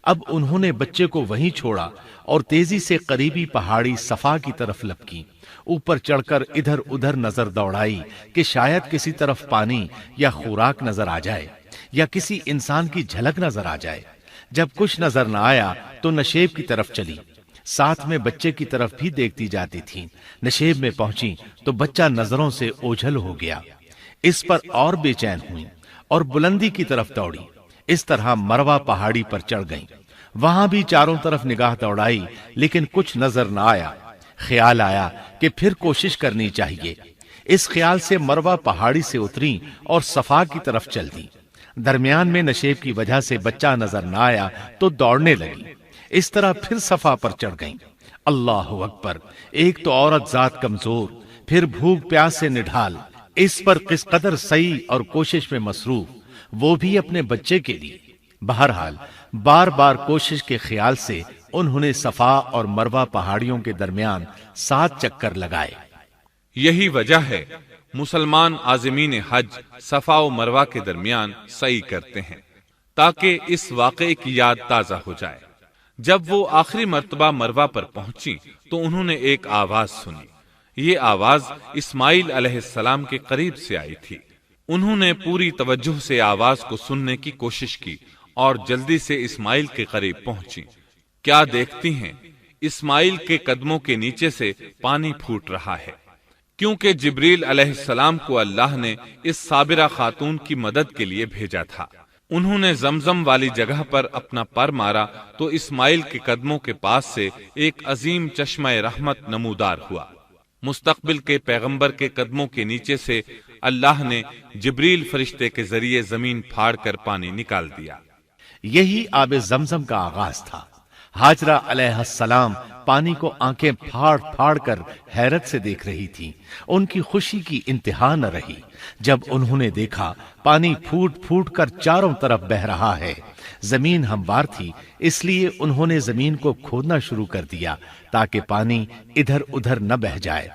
اب انہوں نے بچے کو وہیں چھوڑا اور تیزی سے قریبی پہاڑی صفا کی طرف لپکی۔ اوپر چڑھ کر ادھر ادھر نظر دوڑائی کہ شاید کسی طرف پانی یا خوراک نظر آ جائے یا کسی انسان کی جھلک نظر آ جائے۔ جب کچھ نظر نہ آیا تو نشیب کی طرف چلی، ساتھ میں بچے کی طرف بھی دیکھتی جاتی تھی۔ نشیب میں پہنچی تو بچہ نظروں سے اوجھل ہو گیا۔ اس پر اور بے چین ہوئی اور بلندی کی طرف دوڑی۔ اس طرح مروہ پہاڑی پر چڑھ گئیں۔ وہاں بھی چاروں طرف نگاہ دوڑائی لیکن کچھ نظر نہ آیا۔ خیال آیا کہ پھر کوشش کرنی چاہیے۔ اس خیال سے مروہ پہاڑی سے اتری اور صفا کی طرف چل دی۔ درمیان میں نشیب کی وجہ سے بچہ نظر نہ آیا تو دوڑنے لگی۔ اس طرح پھر صفا پر چڑھ گئیں۔ اللہ اکبر! ایک تو عورت ذات کمزور، پھر بھوک پیاس سے نڈھال، اس پر کس قدر سعی اور کوشش میں مصروف، وہ بھی اپنے بچے کے لیے۔ بہرحال بار بار کوشش کے خیال سے انہوں نے صفا اور مروہ پہاڑیوں کے درمیان 7 چکر لگائے۔ یہی وجہ ہے مسلمان عازمین حج صفا و مروہ کے درمیان سعی کرتے ہیں تاکہ اس واقعے کی یاد تازہ ہو جائے۔ جب وہ آخری مرتبہ مروہ پر پہنچی تو انہوں نے ایک آواز سنی۔ یہ آواز اسماعیل علیہ السلام کے قریب سے آئی تھی۔ انہوں نے پوری توجہ سے آواز کو سننے کی کوشش کی اور جلدی سے اسماعیل کے قریب پہنچی۔ کیا دیکھتی ہیں، اسماعیل کے قدموں کے نیچے سے پانی پھوٹ رہا ہے، کیونکہ جبریل علیہ السلام کو اللہ نے اس صابرہ خاتون کی مدد کے لیے بھیجا تھا۔ انہوں نے زمزم والی جگہ پر اپنا پر مارا تو اسماعیل کے قدموں کے پاس سے ایک عظیم چشمہ رحمت نمودار ہوا۔ مستقبل کے پیغمبر کے قدموں کے نیچے سے اللہ نے جبریل فرشتے کے ذریعے زمین پھاڑ کر پانی نکال دیا۔ یہی آب زمزم کا آغاز تھا۔ ہاجرہ علیہ السلام پانی کو آنکھیں پھاڑ پھاڑ کر حیرت سے دیکھ رہی تھی۔ ان کی خوشی کی انتہا نہ رہی جب انہوں نے دیکھا پانی پھوٹ پھوٹ کر چاروں طرف بہ رہا ہے۔ زمین ہموار تھی، اس لیے انہوں نے زمین کو کھودنا شروع کر دیا تاکہ پانی ادھر ادھر نہ بہ جائے۔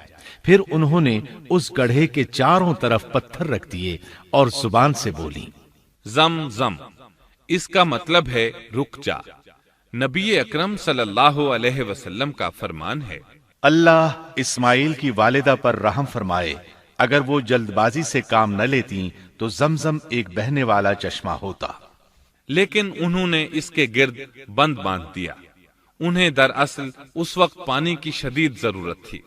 پھر انہوں نے اس گڑھے کے چاروں طرف پتھر رکھ دیے اور زبان سے بولی، زم زم، اس کا مطلب ہے رک جا۔ نبی اکرم صلی اللہ علیہ وسلم کا فرمان ہے، اللہ اسماعیل کی والدہ پر رحم فرمائے، اگر وہ جلد بازی سے کام نہ لیتی تو زمزم ایک بہنے والا چشمہ ہوتا۔ لیکن انہوں نے اس کے گرد بند باندھ دیا۔ انہیں دراصل اس وقت پانی کی شدید ضرورت تھی،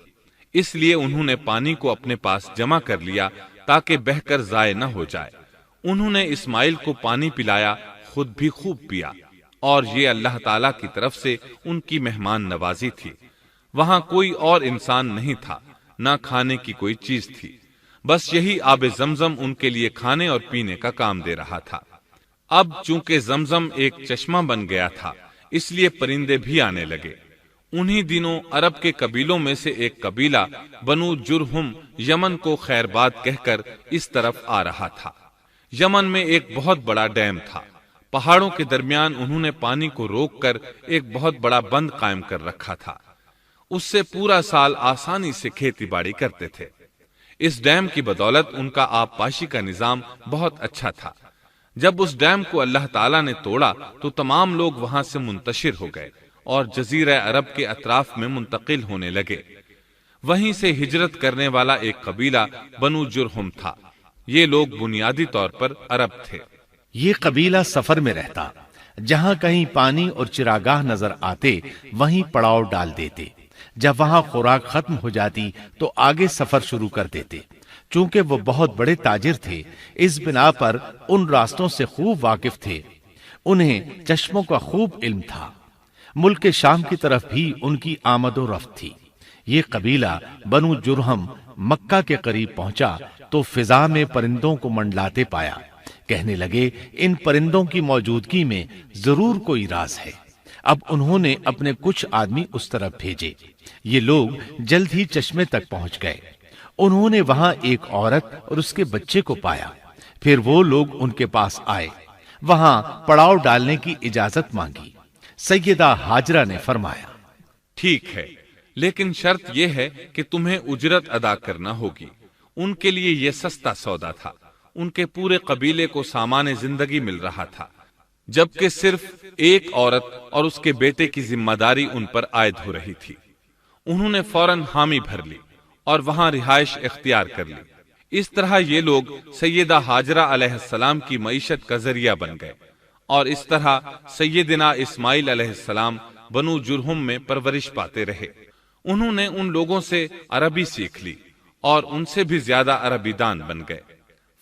اس لیے انہوں نے پانی کو اپنے پاس جمع کر لیا تاکہ بہہ کر ضائع نہ ہو جائے۔ انہوں نے اسماعیل کو پانی پلایا، خود بھی خوب پیا، اور یہ اللہ تعالی کی طرف سے ان کی مہمان نوازی تھی۔ وہاں کوئی اور انسان نہیں تھا، نہ کھانے کی کوئی چیز تھی، بس یہی آب زمزم ان کے لیے کھانے اور پینے کا کام دے رہا تھا۔ اب چونکہ زمزم ایک چشمہ بن گیا تھا، اس لیے پرندے بھی آنے لگے۔ انہی دنوں عرب کے قبیلوں میں سے ایک قبیلہ بنو جرہم یمن کو خیر باد کہہ کر اس طرف آ رہا تھا۔ یمن میں ایک بہت بڑا ڈیم تھا۔ پہاڑوں کے درمیان انہوں نے پانی کو روک کر ایک بہت بڑا بند قائم کر رکھا تھا۔ اس سے پورا سال آسانی سے کھیتی باڑی کرتے تھے۔ اس ڈیم کی بدولت ان کا آب پاشی کا نظام بہت اچھا تھا۔ جب اس ڈیم کو اللہ تعالیٰ نے توڑا تو تمام لوگ وہاں سے منتشر ہو گئے اور جزیرہ عرب کے اطراف میں منتقل ہونے لگے۔ وہیں سے ہجرت کرنے والا ایک قبیلہ بنو جرہم تھا۔ یہ لوگ بنیادی طور پر عرب تھے۔ یہ قبیلہ سفر میں رہتا، جہاں کہیں پانی اور چراگاہ نظر آتے وہیں پڑاؤ ڈال دیتے۔ جب وہاں خوراک ختم ہو جاتی تو آگے سفر شروع کر دیتے۔ چونکہ وہ بہت بڑے تاجر تھے، اس بنا پر ان راستوں سے خوب واقف تھے۔ انہیں چشموں کا خوب علم تھا۔ ملک شام کی طرف بھی ان کی آمد و رفت تھی۔ یہ قبیلہ بنو جرہم مکہ کے قریب پہنچا تو فضا میں پرندوں کو منڈلاتے پایا۔ کہنے لگے، ان پرندوں کی موجودگی میں ضرور کوئی راز ہے۔ اب انہوں نے اپنے کچھ آدمی اس طرف بھیجے۔ یہ لوگ جلد ہی چشمے تک پہنچ گئے۔ انہوں نے وہاں ایک عورت اور اس کے بچے کو پایا۔ پھر وہ لوگ ان کے پاس آئے، وہاں پڑاؤ ڈالنے کی اجازت مانگی۔ سیدہ ہاجرہ نے فرمایا، ٹھیک ہے، لیکن شرط یہ ہے کہ تمہیں اجرت ادا کرنا ہوگی۔ ان کے لیے یہ سستا سودا تھا۔ ان کے پورے قبیلے کو سامان زندگی مل رہا تھا، جبکہ صرف ایک عورت اور اس کے بیٹے کی ذمہ داری ان پر عائد ہو رہی تھی۔ انہوں نے فوراً حامی بھر لی اور وہاں رہائش اختیار کر لی۔ اس طرح یہ لوگ سیدہ ہاجرہ علیہ السلام کی معیشت کا ذریعہ بن گئے، اور اس طرح سیدنا اسماعیل علیہ السلام بنو جرہم میں پرورش پاتے رہے۔ انہوں نے ان لوگوں سے عربی سیکھ لی اور ان سے بھی زیادہ عربی دان بن گئے۔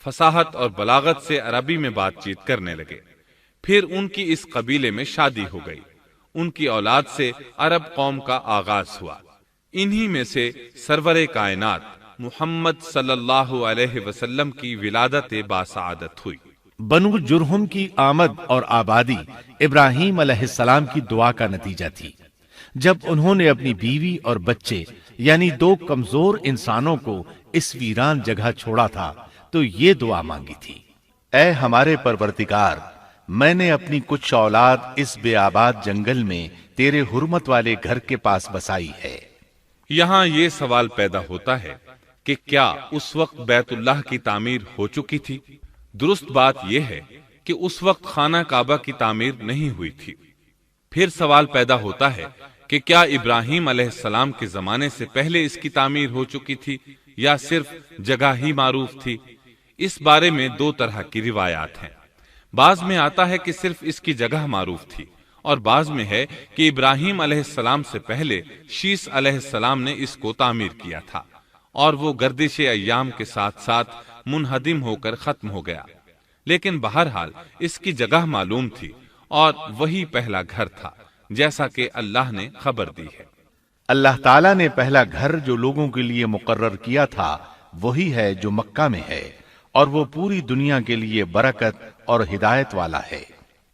فصاحت اور بلاغت سے عربی میں بات چیت کرنے لگے۔ پھر ان کی اس قبیلے میں شادی ہو گئی۔ ان کی اولاد سے عرب قوم کا آغاز ہوا۔ انہی میں سے سرور کائنات محمد صلی اللہ علیہ وسلم کی ولادت باسعادت ہوئی۔ بنو جرہم کی آمد اور آبادی ابراہیم علیہ السلام کی دعا کا نتیجہ تھی۔ جب انہوں نے اپنی بیوی اور بچے یعنی دو کمزور انسانوں کو اس ویران جگہ چھوڑا تھا تو یہ دعا مانگی تھی، اے ہمارے پروردگار، میں نے اپنی کچھ اولاد اس بے آباد جنگل میں تیرے حرمت والے گھر کے پاس بسائی ہے۔ یہاں یہ سوال پیدا ہوتا ہے کہ کیا اس وقت بیت اللہ کی تعمیر ہو چکی تھی؟ درست بات یہ ہے کہ اس وقت خانہ کعبہ کی تعمیر نہیں ہوئی تھی۔ پھر سوال پیدا ہوتا ہے کہ کیا ابراہیم علیہ السلام کے زمانے سے پہلے اس کی تعمیر ہو چکی تھی یا صرف جگہ ہی معروف تھی؟ اس بارے میں دو طرح کی روایات ہیں۔ بعض میں آتا ہے کہ صرف اس کی جگہ معروف تھی، اور بعض میں ہے کہ ابراہیم علیہ السلام سے پہلے شیس علیہ السلام نے اس کو تعمیر کیا تھا، اور وہ گردش ایام کے ساتھ ساتھ منہدم ہو کر ختم ہو گیا۔ لیکن بہرحال اس کی جگہ معلوم تھی اور وہی پہلا گھر تھا، جیسا کہ اللہ نے خبر دی ہے۔ اللہ تعالیٰ نے پہلا گھر جو لوگوں کے لیے مقرر کیا تھا وہی ہے جو مکہ میں ہے، اور وہ پوری دنیا کے لیے برکت اور ہدایت والا ہے۔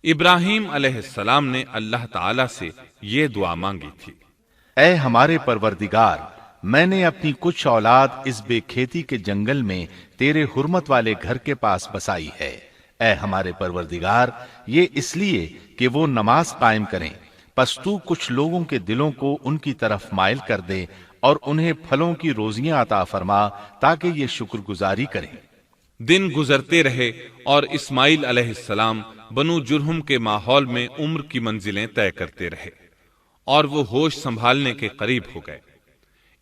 ابراہیم علیہ السلام نے اللہ تعالیٰ سے یہ دعا مانگی تھی، اے ہمارے پروردگار، میں نے اپنی کچھ اولاد اس بے کھیتی کے جنگل میں تیرے حرمت والے گھر کے پاس بسائی ہے۔ اے ہمارے پروردگار، یہ اس لیے کہ وہ نماز قائم کریں، پس تو کچھ لوگوں کے دلوں کو ان کی طرف مائل کر دے اور انہیں پھلوں کی روزیاں عطا فرما تاکہ یہ شکر گزاری کریں۔ دن گزرتے رہے اور اسماعیل علیہ السلام بنو جرہم کے ماحول میں عمر کی منزلیں طے کرتے رہے اور وہ ہوش سنبھالنے کے قریب ہو گئے۔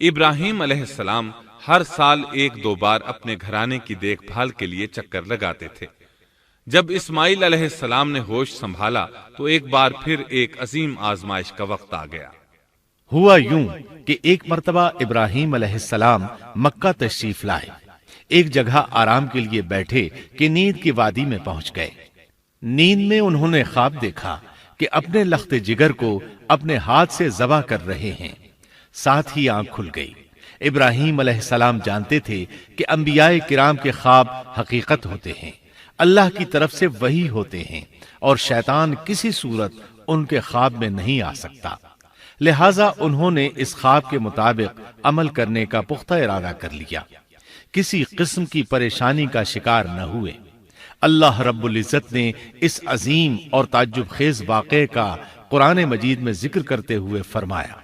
ابراہیم علیہ السلام ہر سال 1-2 بار اپنے گھرانے کی دیکھ بھال کے لیے چکر لگاتے تھے۔ جب اسماعیل علیہ السلام نے ہوش سنبھالا تو ایک بار پھر ایک عظیم آزمائش کا وقت آ گیا۔ ہوا یوں کہ ایک مرتبہ ابراہیم علیہ السلام مکہ تشریف لائے، ایک جگہ آرام کے لیے بیٹھے کہ نیند کی وادی میں پہنچ گئے۔ نیند میں انہوں نے خواب دیکھا کہ اپنے لخت جگر کو اپنے ہاتھ سے ذبح کر رہے ہیں، ساتھ ہی آنکھ کھل گئی۔ ابراہیم علیہ السلام جانتے تھے کہ انبیاء کرام کے خواب حقیقت ہوتے ہیں، اللہ کی طرف سے وحی ہوتے ہیں، اور شیطان کسی صورت ان کے خواب میں نہیں آ سکتا، لہٰذا انہوں نے اس خواب کے مطابق عمل کرنے کا پختہ ارادہ کر لیا، کسی قسم کی پریشانی کا شکار نہ ہوئے۔ اللہ رب العزت نے اس عظیم اور تعجب خیز واقعے کا قرآن مجید میں ذکر کرتے ہوئے فرمایا،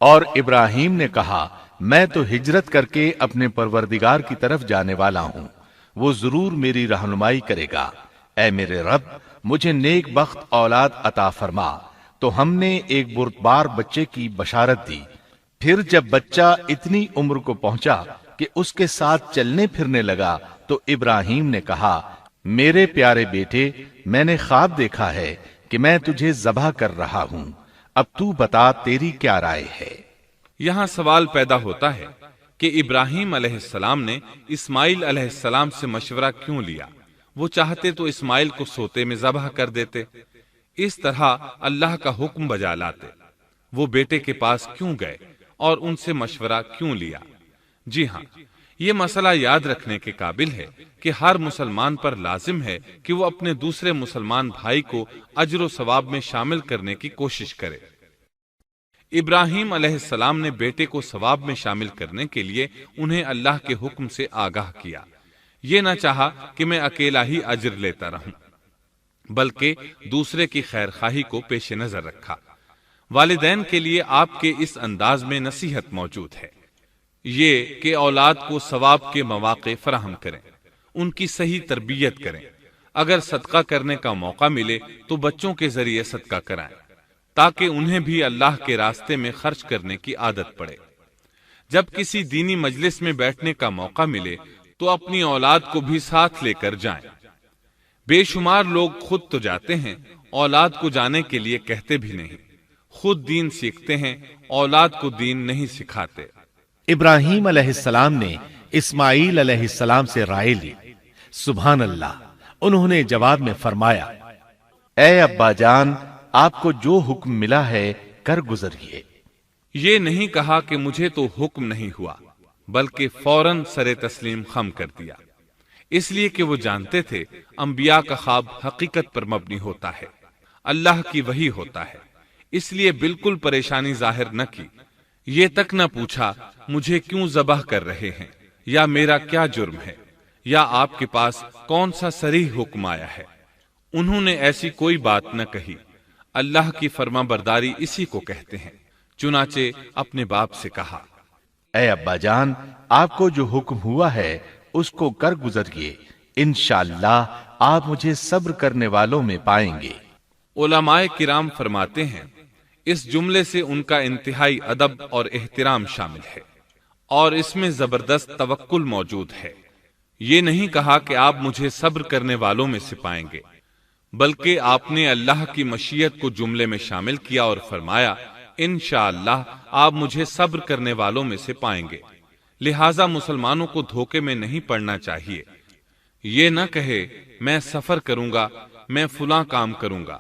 اور ابراہیم نے کہا، میں تو ہجرت کر کے اپنے پروردگار کی طرف جانے والا ہوں، وہ ضرور میری رہنمائی کرے گا۔ اے میرے رب، مجھے نیک بخت اولاد عطا فرما۔ تو ہم نے ایک بردبار بچے کی بشارت دی۔ پھر جب بچہ اتنی عمر کو پہنچا کہ اس کے ساتھ چلنے پھرنے لگا تو ابراہیم نے کہا، میرے پیارے بیٹے، میں نے خواب دیکھا ہے کہ میں تجھے ذبح کر رہا ہوں، اب تو بتا تیری کیا رائے ہے؟ یہاں سوال پیدا ہوتا ہے کہ ابراہیم علیہ السلام نے اسماعیل علیہ السلام سے مشورہ کیوں لیا؟ وہ چاہتے تو اسماعیل کو سوتے میں ذبح کر دیتے، اس طرح اللہ کا حکم بجا لاتے۔ وہ بیٹے کے پاس کیوں گئے اور ان سے مشورہ کیوں لیا؟ جی ہاں، یہ مسئلہ یاد رکھنے کے قابل ہے کہ ہر مسلمان پر لازم ہے کہ وہ اپنے دوسرے مسلمان بھائی کو اجر و ثواب میں شامل کرنے کی کوشش کرے۔ ابراہیم علیہ السلام نے بیٹے کو ثواب میں شامل کرنے کے لیے انہیں اللہ کے حکم سے آگاہ کیا۔ یہ نہ چاہا کہ میں اکیلا ہی اجر لیتا رہوں، بلکہ دوسرے کی خیر خواہی کو پیش نظر رکھا۔ والدین کے لیے آپ کے اس انداز میں نصیحت موجود ہے، یہ کہ اولاد کو ثواب کے مواقع فراہم کریں، ان کی صحیح تربیت کریں۔ اگر صدقہ کرنے کا موقع ملے تو بچوں کے ذریعے صدقہ کرائیں، تاکہ انہیں بھی اللہ کے راستے میں خرچ کرنے کی عادت پڑے۔ جب کسی دینی مجلس میں بیٹھنے کا موقع ملے تو اپنی اولاد کو بھی ساتھ لے کر جائیں۔ بے شمار لوگ خود تو جاتے ہیں، اولاد کو جانے کے لیے کہتے بھی نہیں، خود دین سیکھتے ہیں، اولاد کو دین نہیں سکھاتے۔ ابراہیم علیہ السلام نے اسماعیل علیہ السلام سے رائے لی۔ سبحان اللہ، انہوں نے جواب میں فرمایا، اے ابا جان، آپ کو جو حکم ملا ہے کر گزریے۔ یہ نہیں کہا کہ مجھے تو حکم نہیں ہوا، بلکہ فوراً سر تسلیم خم کر دیا، اس لیے کہ وہ جانتے تھے انبیاء کا خواب حقیقت پر مبنی ہوتا ہے، اللہ کی وحی ہوتا ہے، اس لیے بالکل پریشانی ظاہر نہ کی۔ یہ تک نہ پوچھا مجھے کیوں ذبح کر رہے ہیں، یا میرا کیا جرم ہے، یا آپ کے پاس کون سا صریح حکم آیا ہے۔ انہوں نے ایسی کوئی بات نہ کہی۔ اللہ کی فرما برداری اسی کو کہتے ہیں۔ چنانچہ اپنے باپ سے کہا، اے ابا جان، آپ کو جو حکم ہوا ہے اس کو کر گزریے، انشاءاللہ آپ مجھے صبر کرنے والوں میں پائیں گے۔ علماء کرام فرماتے ہیں اس جملے سے ان کا انتہائی ادب اور احترام شامل ہے، اور اس میں زبردست توکل موجود ہے۔ یہ نہیں کہا کہ آپ مجھے صبر کرنے والوں میں سے پائیں گے، بلکہ آپ نے اللہ کی مشیت کو جملے میں شامل کیا اور فرمایا، انشاءاللہ آپ مجھے صبر کرنے والوں میں سے پائیں گے۔ لہٰذا مسلمانوں کو دھوکے میں نہیں پڑنا چاہیے۔ یہ نہ کہے میں سفر کروں گا، میں فلاں کام کروں گا،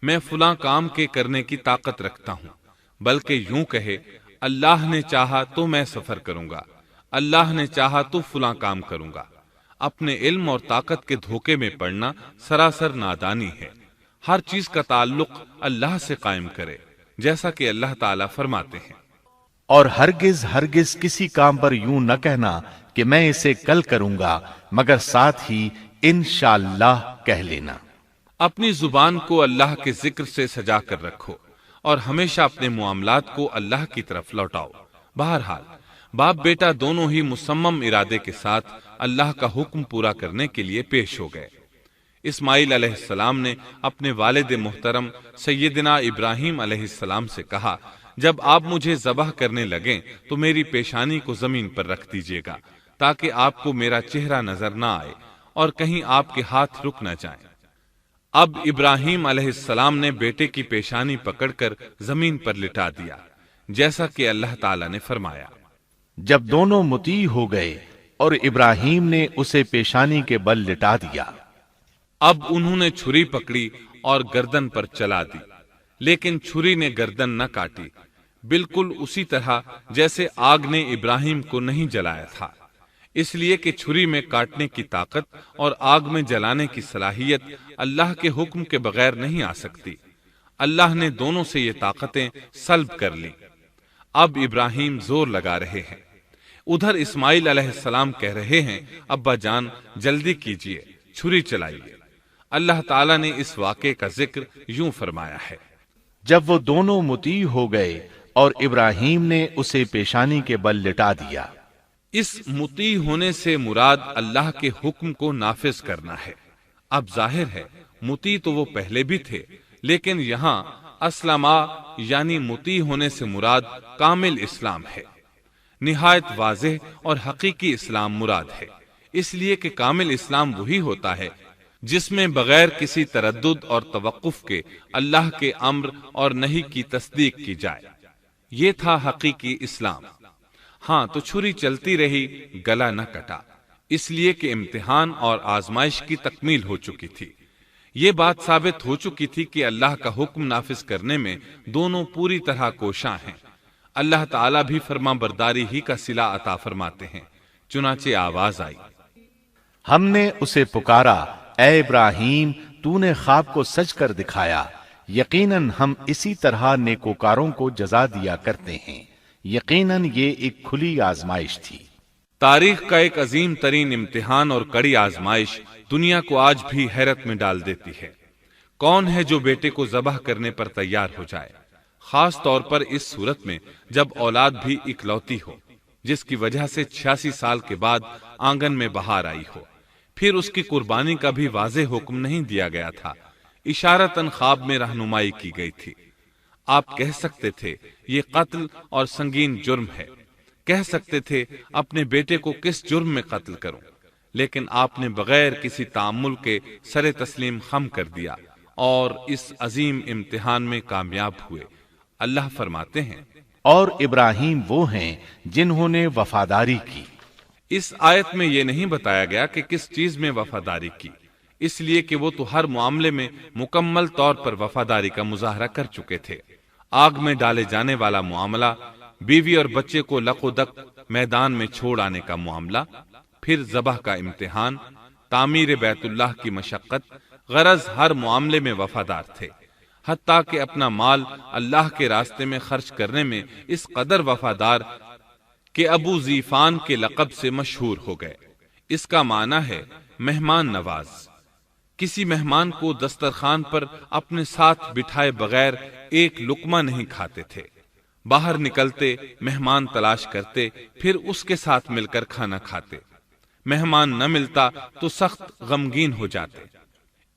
میں فلاں کام کے کرنے کی طاقت رکھتا ہوں، بلکہ یوں کہے اللہ نے چاہا تو میں سفر کروں گا، اللہ نے چاہا تو فلاں کام کروں گا۔ اپنے علم اور طاقت کے دھوکے میں پڑنا سراسر نادانی ہے۔ ہر چیز کا تعلق اللہ سے قائم کرے، جیسا کہ اللہ تعالیٰ فرماتے ہیں، اور ہرگز ہرگز کسی کام پر یوں نہ کہنا کہ میں اسے کل کروں گا، مگر ساتھ ہی انشاءاللہ کہہ لینا۔ اپنی زبان کو اللہ کے ذکر سے سجا کر رکھو اور ہمیشہ اپنے معاملات کو اللہ کی طرف لوٹاؤ۔ بہرحال باپ بیٹا دونوں ہی مصمم ارادے کے ساتھ اللہ کا حکم پورا کرنے کے لیے پیش ہو گئے۔ اسماعیل علیہ السلام نے اپنے والد محترم سیدنا ابراہیم علیہ السلام سے کہا، جب آپ مجھے ذبح کرنے لگیں تو میری پیشانی کو زمین پر رکھ دیجیے گا تاکہ آپ کو میرا چہرہ نظر نہ آئے اور کہیں آپ کے ہاتھ رک نہ جائیں۔ اب ابراہیم علیہ السلام نے بیٹے کی پیشانی پکڑ کر زمین پر لٹا دیا، جیسا کہ اللہ تعالیٰ نے فرمایا۔ جب دونوں مطیع ہو گئے اور ابراہیم نے اسے پیشانی کے بل لٹا دیا، اب انہوں نے چھری پکڑی اور گردن پر چلا دی، لیکن چھری نے گردن نہ کاٹی، بالکل اسی طرح جیسے آگ نے ابراہیم کو نہیں جلایا تھا، اس لیے کہ چھری میں کاٹنے کی طاقت اور آگ میں جلانے کی صلاحیت اللہ کے حکم کے بغیر نہیں آ سکتی۔ اللہ نے دونوں سے یہ طاقتیں سلب کر لی۔ اب ابراہیم زور لگا رہے ہیں، ادھر اسماعیل علیہ السلام کہہ رہے ہیں، ابا جان جلدی کیجئے، چھری چلائیے۔ اللہ تعالیٰ نے اس واقعے کا ذکر یوں فرمایا ہے، جب وہ دونوں مطیع ہو گئے اور ابراہیم نے اسے پیشانی کے بل لٹا دیا۔ اس مطیع ہونے سے مراد اللہ کے حکم کو نافذ کرنا ہے۔ اب ظاہر ہے مطیع تو وہ پہلے بھی تھے، لیکن یہاں اسلما یعنی مطیع ہونے سے مراد کامل اسلام ہے۔ نہایت واضح اور حقیقی اسلام مراد ہے، اس لیے کہ کامل اسلام وہی ہوتا ہے جس میں بغیر کسی تردد اور توقف کے اللہ کے امر اور نہی کی تصدیق کی جائے۔ یہ تھا حقیقی اسلام۔ ہاں تو چھری چلتی رہی، گلا نہ کٹا، اس لیے کہ امتحان اور آزمائش کی تکمیل ہو چکی تھی۔ یہ بات ثابت ہو چکی تھی کہ اللہ کا حکم نافذ کرنے میں دونوں پوری طرح کوشاں ہیں۔ اللہ تعالیٰ بھی فرما برداری ہی کا صلہ عطا فرماتے ہیں۔ چنانچہ آواز آئی، ہم نے اسے پکارا، اے ابراہیم تو نے خواب کو سچ کر دکھایا، یقیناً ہم اسی طرح نیکوکاروں کو جزا دیا کرتے ہیں۔ یقیناً یہ ایک کھلی آزمائش تھی۔ تاریخ کا ایک عظیم ترین امتحان اور کڑی آزمائش دنیا کو آج بھی حیرت میں ڈال دیتی ہے۔ کون ہے جو بیٹے کو ذبح کرنے پر تیار ہو جائے، خاص طور پر اس صورت میں جب اولاد بھی اکلوتی ہو، جس کی وجہ سے 86 سال کے بعد آنگن میں بہار آئی ہو۔ پھر اس کی قربانی کا بھی واضح حکم نہیں دیا گیا تھا، اشارتاً خواب میں رہنمائی کی گئی تھی۔ آپ کہہ سکتے تھے یہ قتل اور سنگین جرم ہے، کہہ سکتے تھے اپنے بیٹے کو کس جرم میں قتل کروں، لیکن آپ نے بغیر کسی تعامل کے سر تسلیم خم کر دیا اور اس عظیم امتحان میں کامیاب ہوئے۔ اللہ فرماتے ہیں، اور ابراہیم وہ ہیں جنہوں نے وفاداری کی۔ اس آیت میں یہ نہیں بتایا گیا کہ کس چیز میں وفاداری کی، اس لیے کہ وہ تو ہر معاملے میں مکمل طور پر وفاداری کا مظاہرہ کر چکے تھے۔ آگ میں ڈالے جانے والا معاملہ، بیوی اور بچے کو لق و دق میدان میں چھوڑ آنے کا معاملہ، پھر ذبح کا امتحان، تعمیر بیت اللہ کی مشقت، غرض ہر معاملے میں وفادار تھے، حتیٰ کہ اپنا مال اللہ کے راستے میں خرچ کرنے میں اس قدر وفادار کہ ابو زیفان کے لقب سے مشہور ہو گئے۔ اس کا معنی ہے مہمان نواز۔ کسی مہمان کو دسترخوان پر اپنے ساتھ بٹھائے بغیر ایک لقمہ نہیں کھاتے تھے، باہر نکلتے مہمان تلاش کرتے، پھر اس کے ساتھ مل کر کھانا کھاتے، مہمان نہ ملتا تو سخت غمگین ہو جاتے۔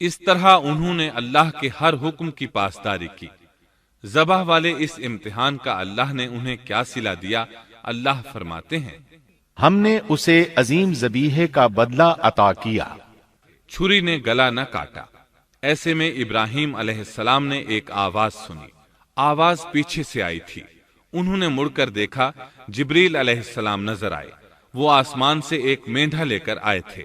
اس طرح انہوں نے اللہ کے ہر حکم کی پاسداری کی۔ ذبح والے اس امتحان کا اللہ نے انہیں کیا صلہ دیا؟ اللہ فرماتے ہیں، ہم نے اسے عظیم ذبیحے کا بدلہ عطا کیا۔ چھری نے گلا نہ کاٹا۔ ایسے میں ابراہیم علیہ السلام نے ایک آواز سنی۔ آواز پیچھے سے آئی تھی۔ انہوں نے مڑ کر دیکھا، جبریل علیہ السلام نظر آئے۔ وہ آسمان سے ایک مینڈھا لے کر آئے تھے۔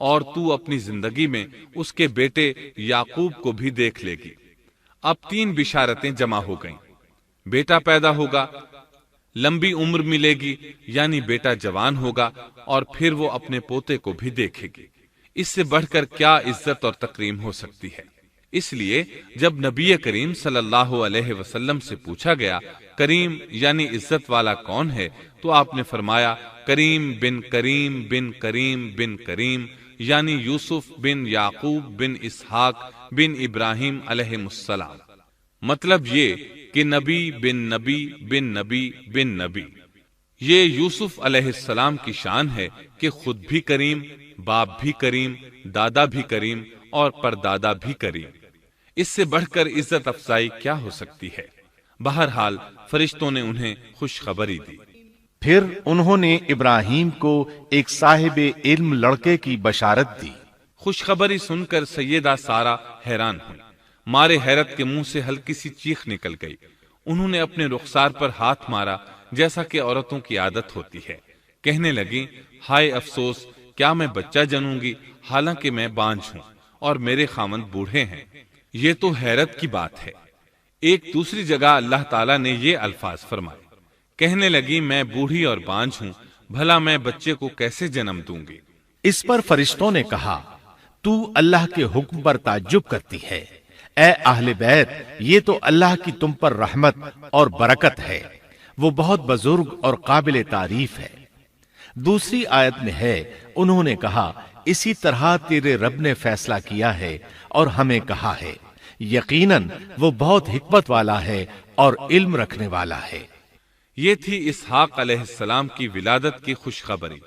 اور تو اپنی زندگی میں اس کے بیٹے یعقوب کو بھی دیکھ لے گی۔ اب 3 بشارتیں جمع ہو گئیں۔ بیٹا پیدا ہوگا، لمبی عمر ملے گی یعنی بیٹا جوان ہوگا، اور پھر وہ اپنے پوتے کو بھی دیکھے گی۔ اس سے بڑھ کر کیا عزت اور تکریم ہو سکتی ہے؟ اس لیے جب نبی کریم صلی اللہ علیہ وسلم سے پوچھا گیا کریم یعنی عزت والا کون ہے، تو آپ نے فرمایا کریم بن کریم بن کریم بن کریم، یعنی یوسف بن یعقوب بن اسحاق بن ابراہیم علیہ السلام۔ مطلب یہ کہ نبی بن نبی بن نبی بن نبی۔ یہ یوسف علیہ السلام کی شان ہے کہ خود بھی کریم، باپ بھی کریم، دادا بھی کریم اور پردادا بھی کریم۔ اس سے بڑھ کر عزت افزائی کیا ہو سکتی ہے؟ بہرحال فرشتوں نے انہیں خوشخبری دی۔ پھر انہوں نے ابراہیم کو ایک صاحب علم لڑکے کی بشارت دی۔ خوشخبری سن کر سیدہ سارہ حیران ہوئی، مارے حیرت کے منہ سے ہلکی سی چیخ نکل گئی۔ انہوں نے اپنے رخسار پر ہاتھ مارا جیسا کہ عورتوں کی عادت ہوتی ہے، کہنے لگی ہائے افسوس، کیا میں بچہ جنوں گی حالانکہ میں بانجھ ہوں اور میرے خاوند بوڑھے ہیں؟ یہ تو حیرت کی بات ہے۔ ایک دوسری جگہ اللہ تعالیٰ نے یہ الفاظ فرمائے، کہنے لگی میں بوڑھی اور بانجھ ہوں، بھلا میں بچے کو کیسے جنم دوں گی؟ اس پر فرشتوں نے کہا تو اللہ کے حکم پر تعجب کرتی ہے، اے اہل بیت، یہ تو اللہ کی تم پر رحمت اور برکت ہے، وہ بہت بزرگ اور قابل تعریف ہے۔ دوسری آیت میں ہے انہوں نے کہا اسی طرح تیرے رب نے فیصلہ کیا ہے اور ہمیں کہا ہے، یقیناً وہ بہت حکمت والا ہے اور علم رکھنے والا ہے۔ یہ تھی اسحاق علیہ السلام کی ولادت کی خوشخبری۔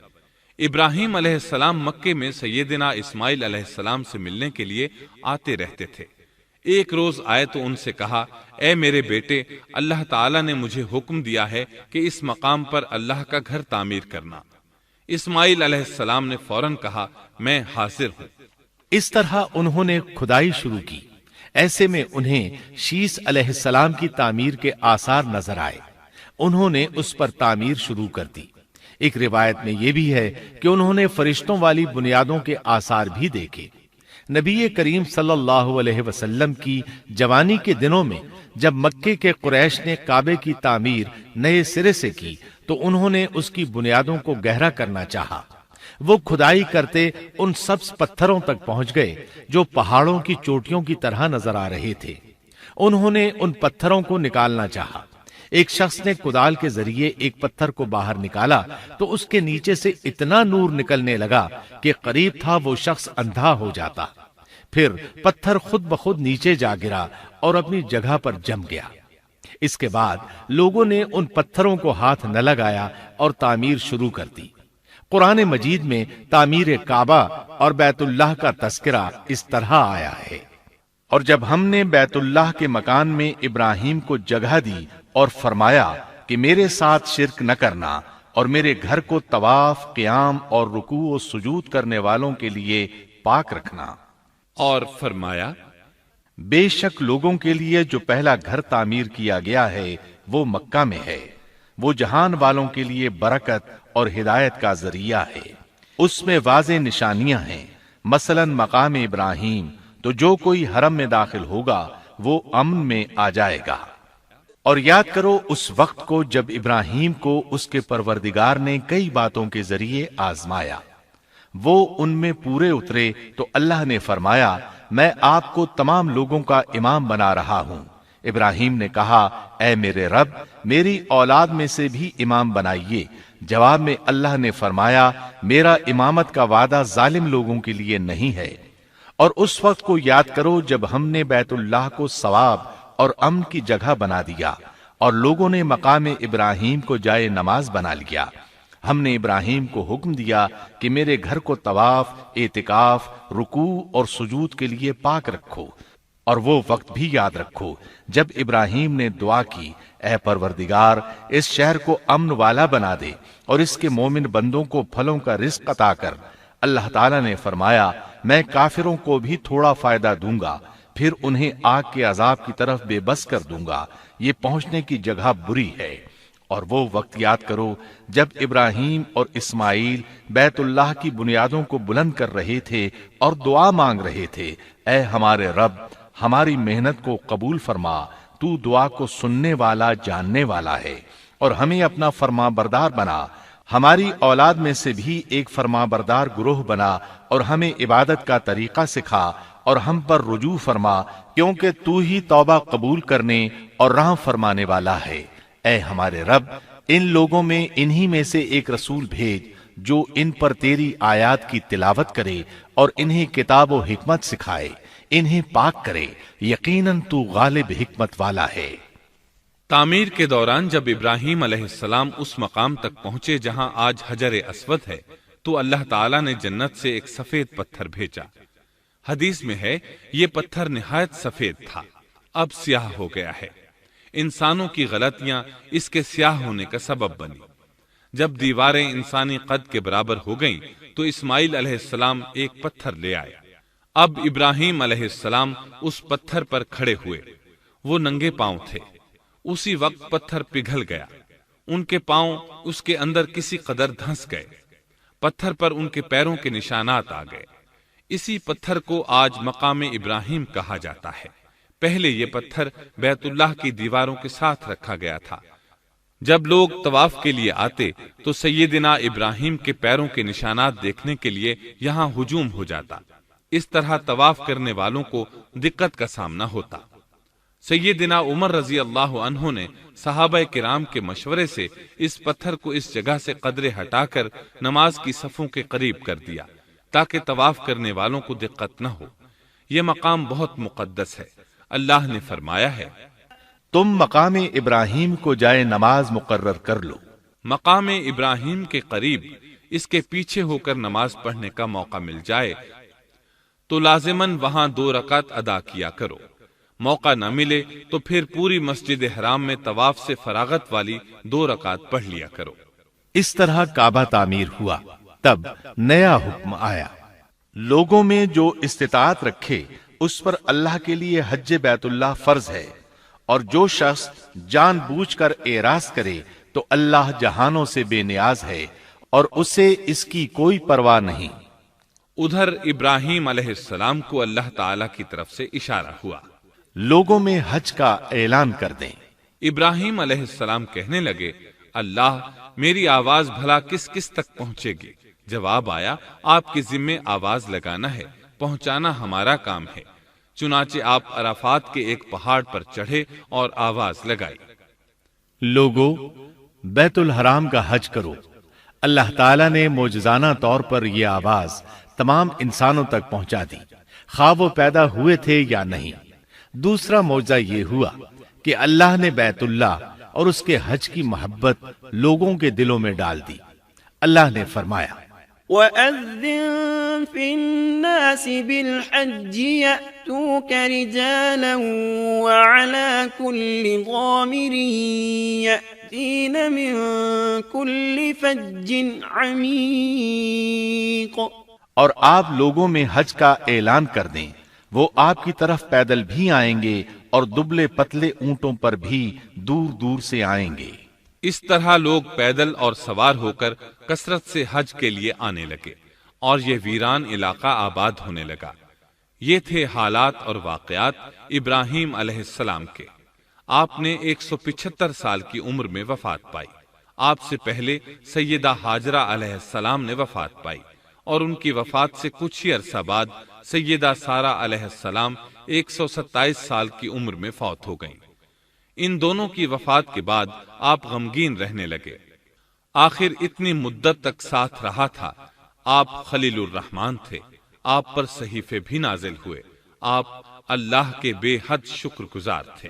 ابراہیم علیہ السلام مکے میں سیدنا اسماعیل علیہ السلام سے ملنے کے لیے آتے رہتے تھے۔ ایک روز آئے تو ان سے کہا اے میرے بیٹے، اللہ تعالیٰ نے مجھے حکم دیا ہے کہ اس مقام پر اللہ کا گھر تعمیر کرنا۔ اسماعیل علیہ السلام نے فوراً کہا میں حاضر ہوں۔ اس طرح انہوں نے کھدائی شروع کی۔ ایسے میں انہیں شیش علیہ السلام کی تعمیر کے آثار نظر آئے۔ انہوں نے اس پر تعمیر شروع کر دی۔ ایک روایت میں یہ بھی ہے کہ انہوں نے فرشتوں والی بنیادوں کے آثار بھی دیکھے۔ نبی کریم صلی اللہ علیہ وسلم کی جوانی کے دنوں میں جب مکے کے قریش نے کعبے کی تعمیر نئے سرے سے کی تو انہوں نے اس کی بنیادوں کو گہرا کرنا چاہا۔ وہ کھدائی کرتے ان سبز پتھروں تک پہنچ گئے جو پہاڑوں کی چوٹیوں کی طرح نظر آ رہے تھے۔ انہوں نے ان پتھروں کو نکالنا چاہا۔ ایک شخص نے کدال کے ذریعے ایک پتھر کو باہر نکالا تو اس کے نیچے سے اتنا نور نکلنے لگا کہ قریب تھا وہ شخص اندھا ہو جاتا۔ پھر پتھر خود بخود نیچے جا گرا اور اپنی جگہ پر جم گیا۔ اس کے بعد لوگوں نے ان پتھروں کو ہاتھ نہ لگایا اور تعمیر شروع کر دی۔ قرآن مجید میں تعمیر کعبہ اور بیت اللہ کا تذکرہ اس طرح آیا ہے، اور جب ہم نے بیت اللہ کے مکان میں ابراہیم کو جگہ دی اور فرمایا کہ میرے ساتھ شرک نہ کرنا اور میرے گھر کو طواف، قیام اور رکوع و سجود کرنے والوں کے لیے پاک رکھنا، اور فرمایا بے شک لوگوں کے لیے جو پہلا گھر تعمیر کیا گیا ہے وہ مکہ میں ہے، وہ جہان والوں کے لیے برکت اور ہدایت کا ذریعہ ہے، اس میں واضح نشانیاں ہیں، مثلا مقام ابراہیم، تو جو کوئی حرم میں داخل ہوگا وہ امن میں آ جائے گا۔ اور یاد کرو اس وقت کو جب ابراہیم کو اس کے پروردگار نے کئی باتوں کے ذریعے آزمایا، وہ ان میں پورے اترے تو اللہ نے فرمایا میں آپ کو تمام لوگوں کا امام بنا رہا ہوں۔ ابراہیم نے کہا اے میرے رب، میری اولاد میں سے بھی امام بنائیے۔ جواب میں اللہ نے فرمایا میرا امامت کا وعدہ ظالم لوگوں کے لیے نہیں ہے۔ اور اس وقت کو یاد کرو جب ہم نے بیت اللہ کو ثواب اور امن کی جگہ بنا دیا اور لوگوں نے مقام ابراہیم کو جائے نماز بنا لیا۔ ہم نے ابراہیم کو حکم دیا کہ میرے گھر کو طواف، اعتکاف، رکوع اور سجود کے لیے پاک رکھو، اور وہ وقت بھی یاد رکھو جب ابراہیم نے دعا کی اے پروردگار اس شہر کو امن والا بنا دے اور اس کے مومن بندوں کو پھلوں کا رزق عطا کر۔ اللہ تعالیٰ نے فرمایا میں کافروں کو بھی تھوڑا فائدہ دوں گا، پھر انہیں آگ کے عذاب کی طرف بے بس کر دوں گا، یہ پہنچنے کی جگہ بری ہے۔ اور وہ وقت یاد کرو جب ابراہیم اور اسماعیل بیت اللہ کی بنیادوں کو بلند کر رہے تھے اور دعا مانگ رہے تھے، اے ہمارے رب، ہماری محنت کو قبول فرما، تو دعا کو سننے والا، جاننے والا ہے، اور ہمیں اپنا فرما بردار بنا، ہماری اولاد میں سے بھی ایک فرما بردار گروہ بنا، اور ہمیں عبادت کا طریقہ سکھا، اور ہم پر رجوع فرما، کیونکہ تو ہی توبہ قبول کرنے اور رحم فرمانے والا ہے۔ اے ہمارے رب، ان لوگوں میں انہی میں سے ایک رسول بھیج جو ان پر تیری آیات کی تلاوت کرے اور انہیں کتاب و حکمت سکھائے، انہیں پاک کرے، یقیناً تو غالب حکمت والا ہے۔ تعمیر کے دوران جب ابراہیم علیہ السلام اس مقام تک پہنچے جہاں آج حجر اسود ہے تو اللہ تعالیٰ نے جنت سے ایک سفید پتھر بھیجا۔ حدیث میں ہے یہ پتھر نہایت سفید تھا، اب سیاہ ہو گیا ہے۔ انسانوں کی غلطیاں اس کے سیاہ ہونے کا سبب بنی۔ جب دیواریں انسانی قد کے برابر ہو گئیں تو اسماعیل علیہ السلام ایک پتھر لے آئے۔ اب ابراہیم علیہ السلام اس پتھر پر کھڑے ہوئے، وہ ننگے پاؤں تھے۔ اسی وقت پتھر پگھل گیا، ان کے پاؤں اس کے اندر کسی قدر دھنس گئے، پتھر پر ان کے پیروں کے نشانات آ گئے۔ اسی پتھر کو آج مقام ابراہیم کہا جاتا ہے۔ پہلے یہ پتھر بیت اللہ کی دیواروں کے ساتھ رکھا گیا تھا۔ جب لوگ طواف کے لیے آتے تو سیدنا ابراہیم کے پیروں کے نشانات دیکھنے کے لیے یہاں ہجوم ہو جاتا۔ اس طرح طواف کرنے والوں کو دقت کا سامنا ہوتا۔ سیدنا عمر رضی اللہ عنہ نے صحابہ کرام کے مشورے سے اس پتھر کو اس جگہ سے قدرے ہٹا کر نماز کی صفوں کے قریب کر دیا تاکہ طواف کرنے والوں کو دقت نہ ہو۔ یہ مقام بہت مقدس ہے۔ اللہ نے فرمایا ہے، تم مقام ابراہیم کو جائے نماز مقرر کر لو۔ مقام ابراہیم کے قریب اس کے پیچھے ہو کر نماز پڑھنے کا موقع مل جائے تو لازماً وہاں 2 رکعت ادا کیا کرو۔ موقع نہ ملے تو پھر پوری مسجد حرام میں طواف سے فراغت والی 2 رکعت پڑھ لیا کرو۔ اس طرح کعبہ تعمیر ہوا۔ تب نیا حکم آیا، لوگوں میں جو استطاعت رکھے اس پر اللہ کے لیے حج بیت اللہ فرض ہے، اور جو شخص جان بوجھ کر اعراض کرے تو اللہ جہانوں سے بے نیاز ہے اور اسے اس کی کوئی پرواہ نہیں۔ ادھر ابراہیم علیہ السلام کو اللہ تعالی کی طرف سے اشارہ ہوا، لوگوں میں حج کا اعلان کر دیں۔ ابراہیم علیہ السلام کہنے لگے، اللہ میری آواز بھلا کس کس تک پہنچے گی؟ جواب آیا، آپ کے ذمے آواز لگانا ہے، پہنچانا ہمارا کام ہے۔ چنانچہ آپ عرفات کے ایک پہاڑ پر چڑھے اور آواز لگائی، لوگو بیت الحرام کا حج کرو۔ اللہ تعالیٰ نے معجزانہ طور پر یہ آواز تمام انسانوں تک پہنچا دی، خواہ وہ پیدا ہوئے تھے یا نہیں۔ دوسرا معجزہ یہ ہوا کہ اللہ نے بیت اللہ اور اس کے حج کی محبت لوگوں کے دلوں میں ڈال دی۔ اللہ نے فرمایا، وَأَذِّن فِي النَّاسِ بِالْحَجِّ يَأْتُوكَ رِجَالًا وَعَلَى كُلِّ ضَامِرٍ يَأْتِينَ مِن كُلِّ فَجٍّ عَمِيقٍ۔ اور آپ لوگوں میں حج کا اعلان کر دیں، وہ آپ کی طرف پیدل بھی آئیں گے اور دبلے پتلے اونٹوں پر بھی دور دور سے آئیں گے۔ اس طرح لوگ پیدل اور سوار ہو کر کثرت سے حج کے لیے آنے لگے اور یہ ویران علاقہ آباد ہونے لگا۔ یہ تھے حالات اور واقعات ابراہیم علیہ السلام کے۔ آپ نے 175 سال کی عمر میں وفات پائی۔ آپ سے پہلے سیدہ ہاجرہ علیہ السلام نے وفات پائی اور ان کی وفات سے کچھ ہی عرصہ بعد سیدہ سارہ علیہ السلام 127 سال کی عمر میں فوت ہو گئیں۔ ان دونوں کی وفات کے بعد آپ غمگین رہنے لگے۔ آخر اتنی مدت تک ساتھ رہا تھا۔ آپ خلیل الرحمن تھے، آپ پر صحیفے بھی نازل ہوئے، آپ اللہ کے بے حد شکر گزار تھے۔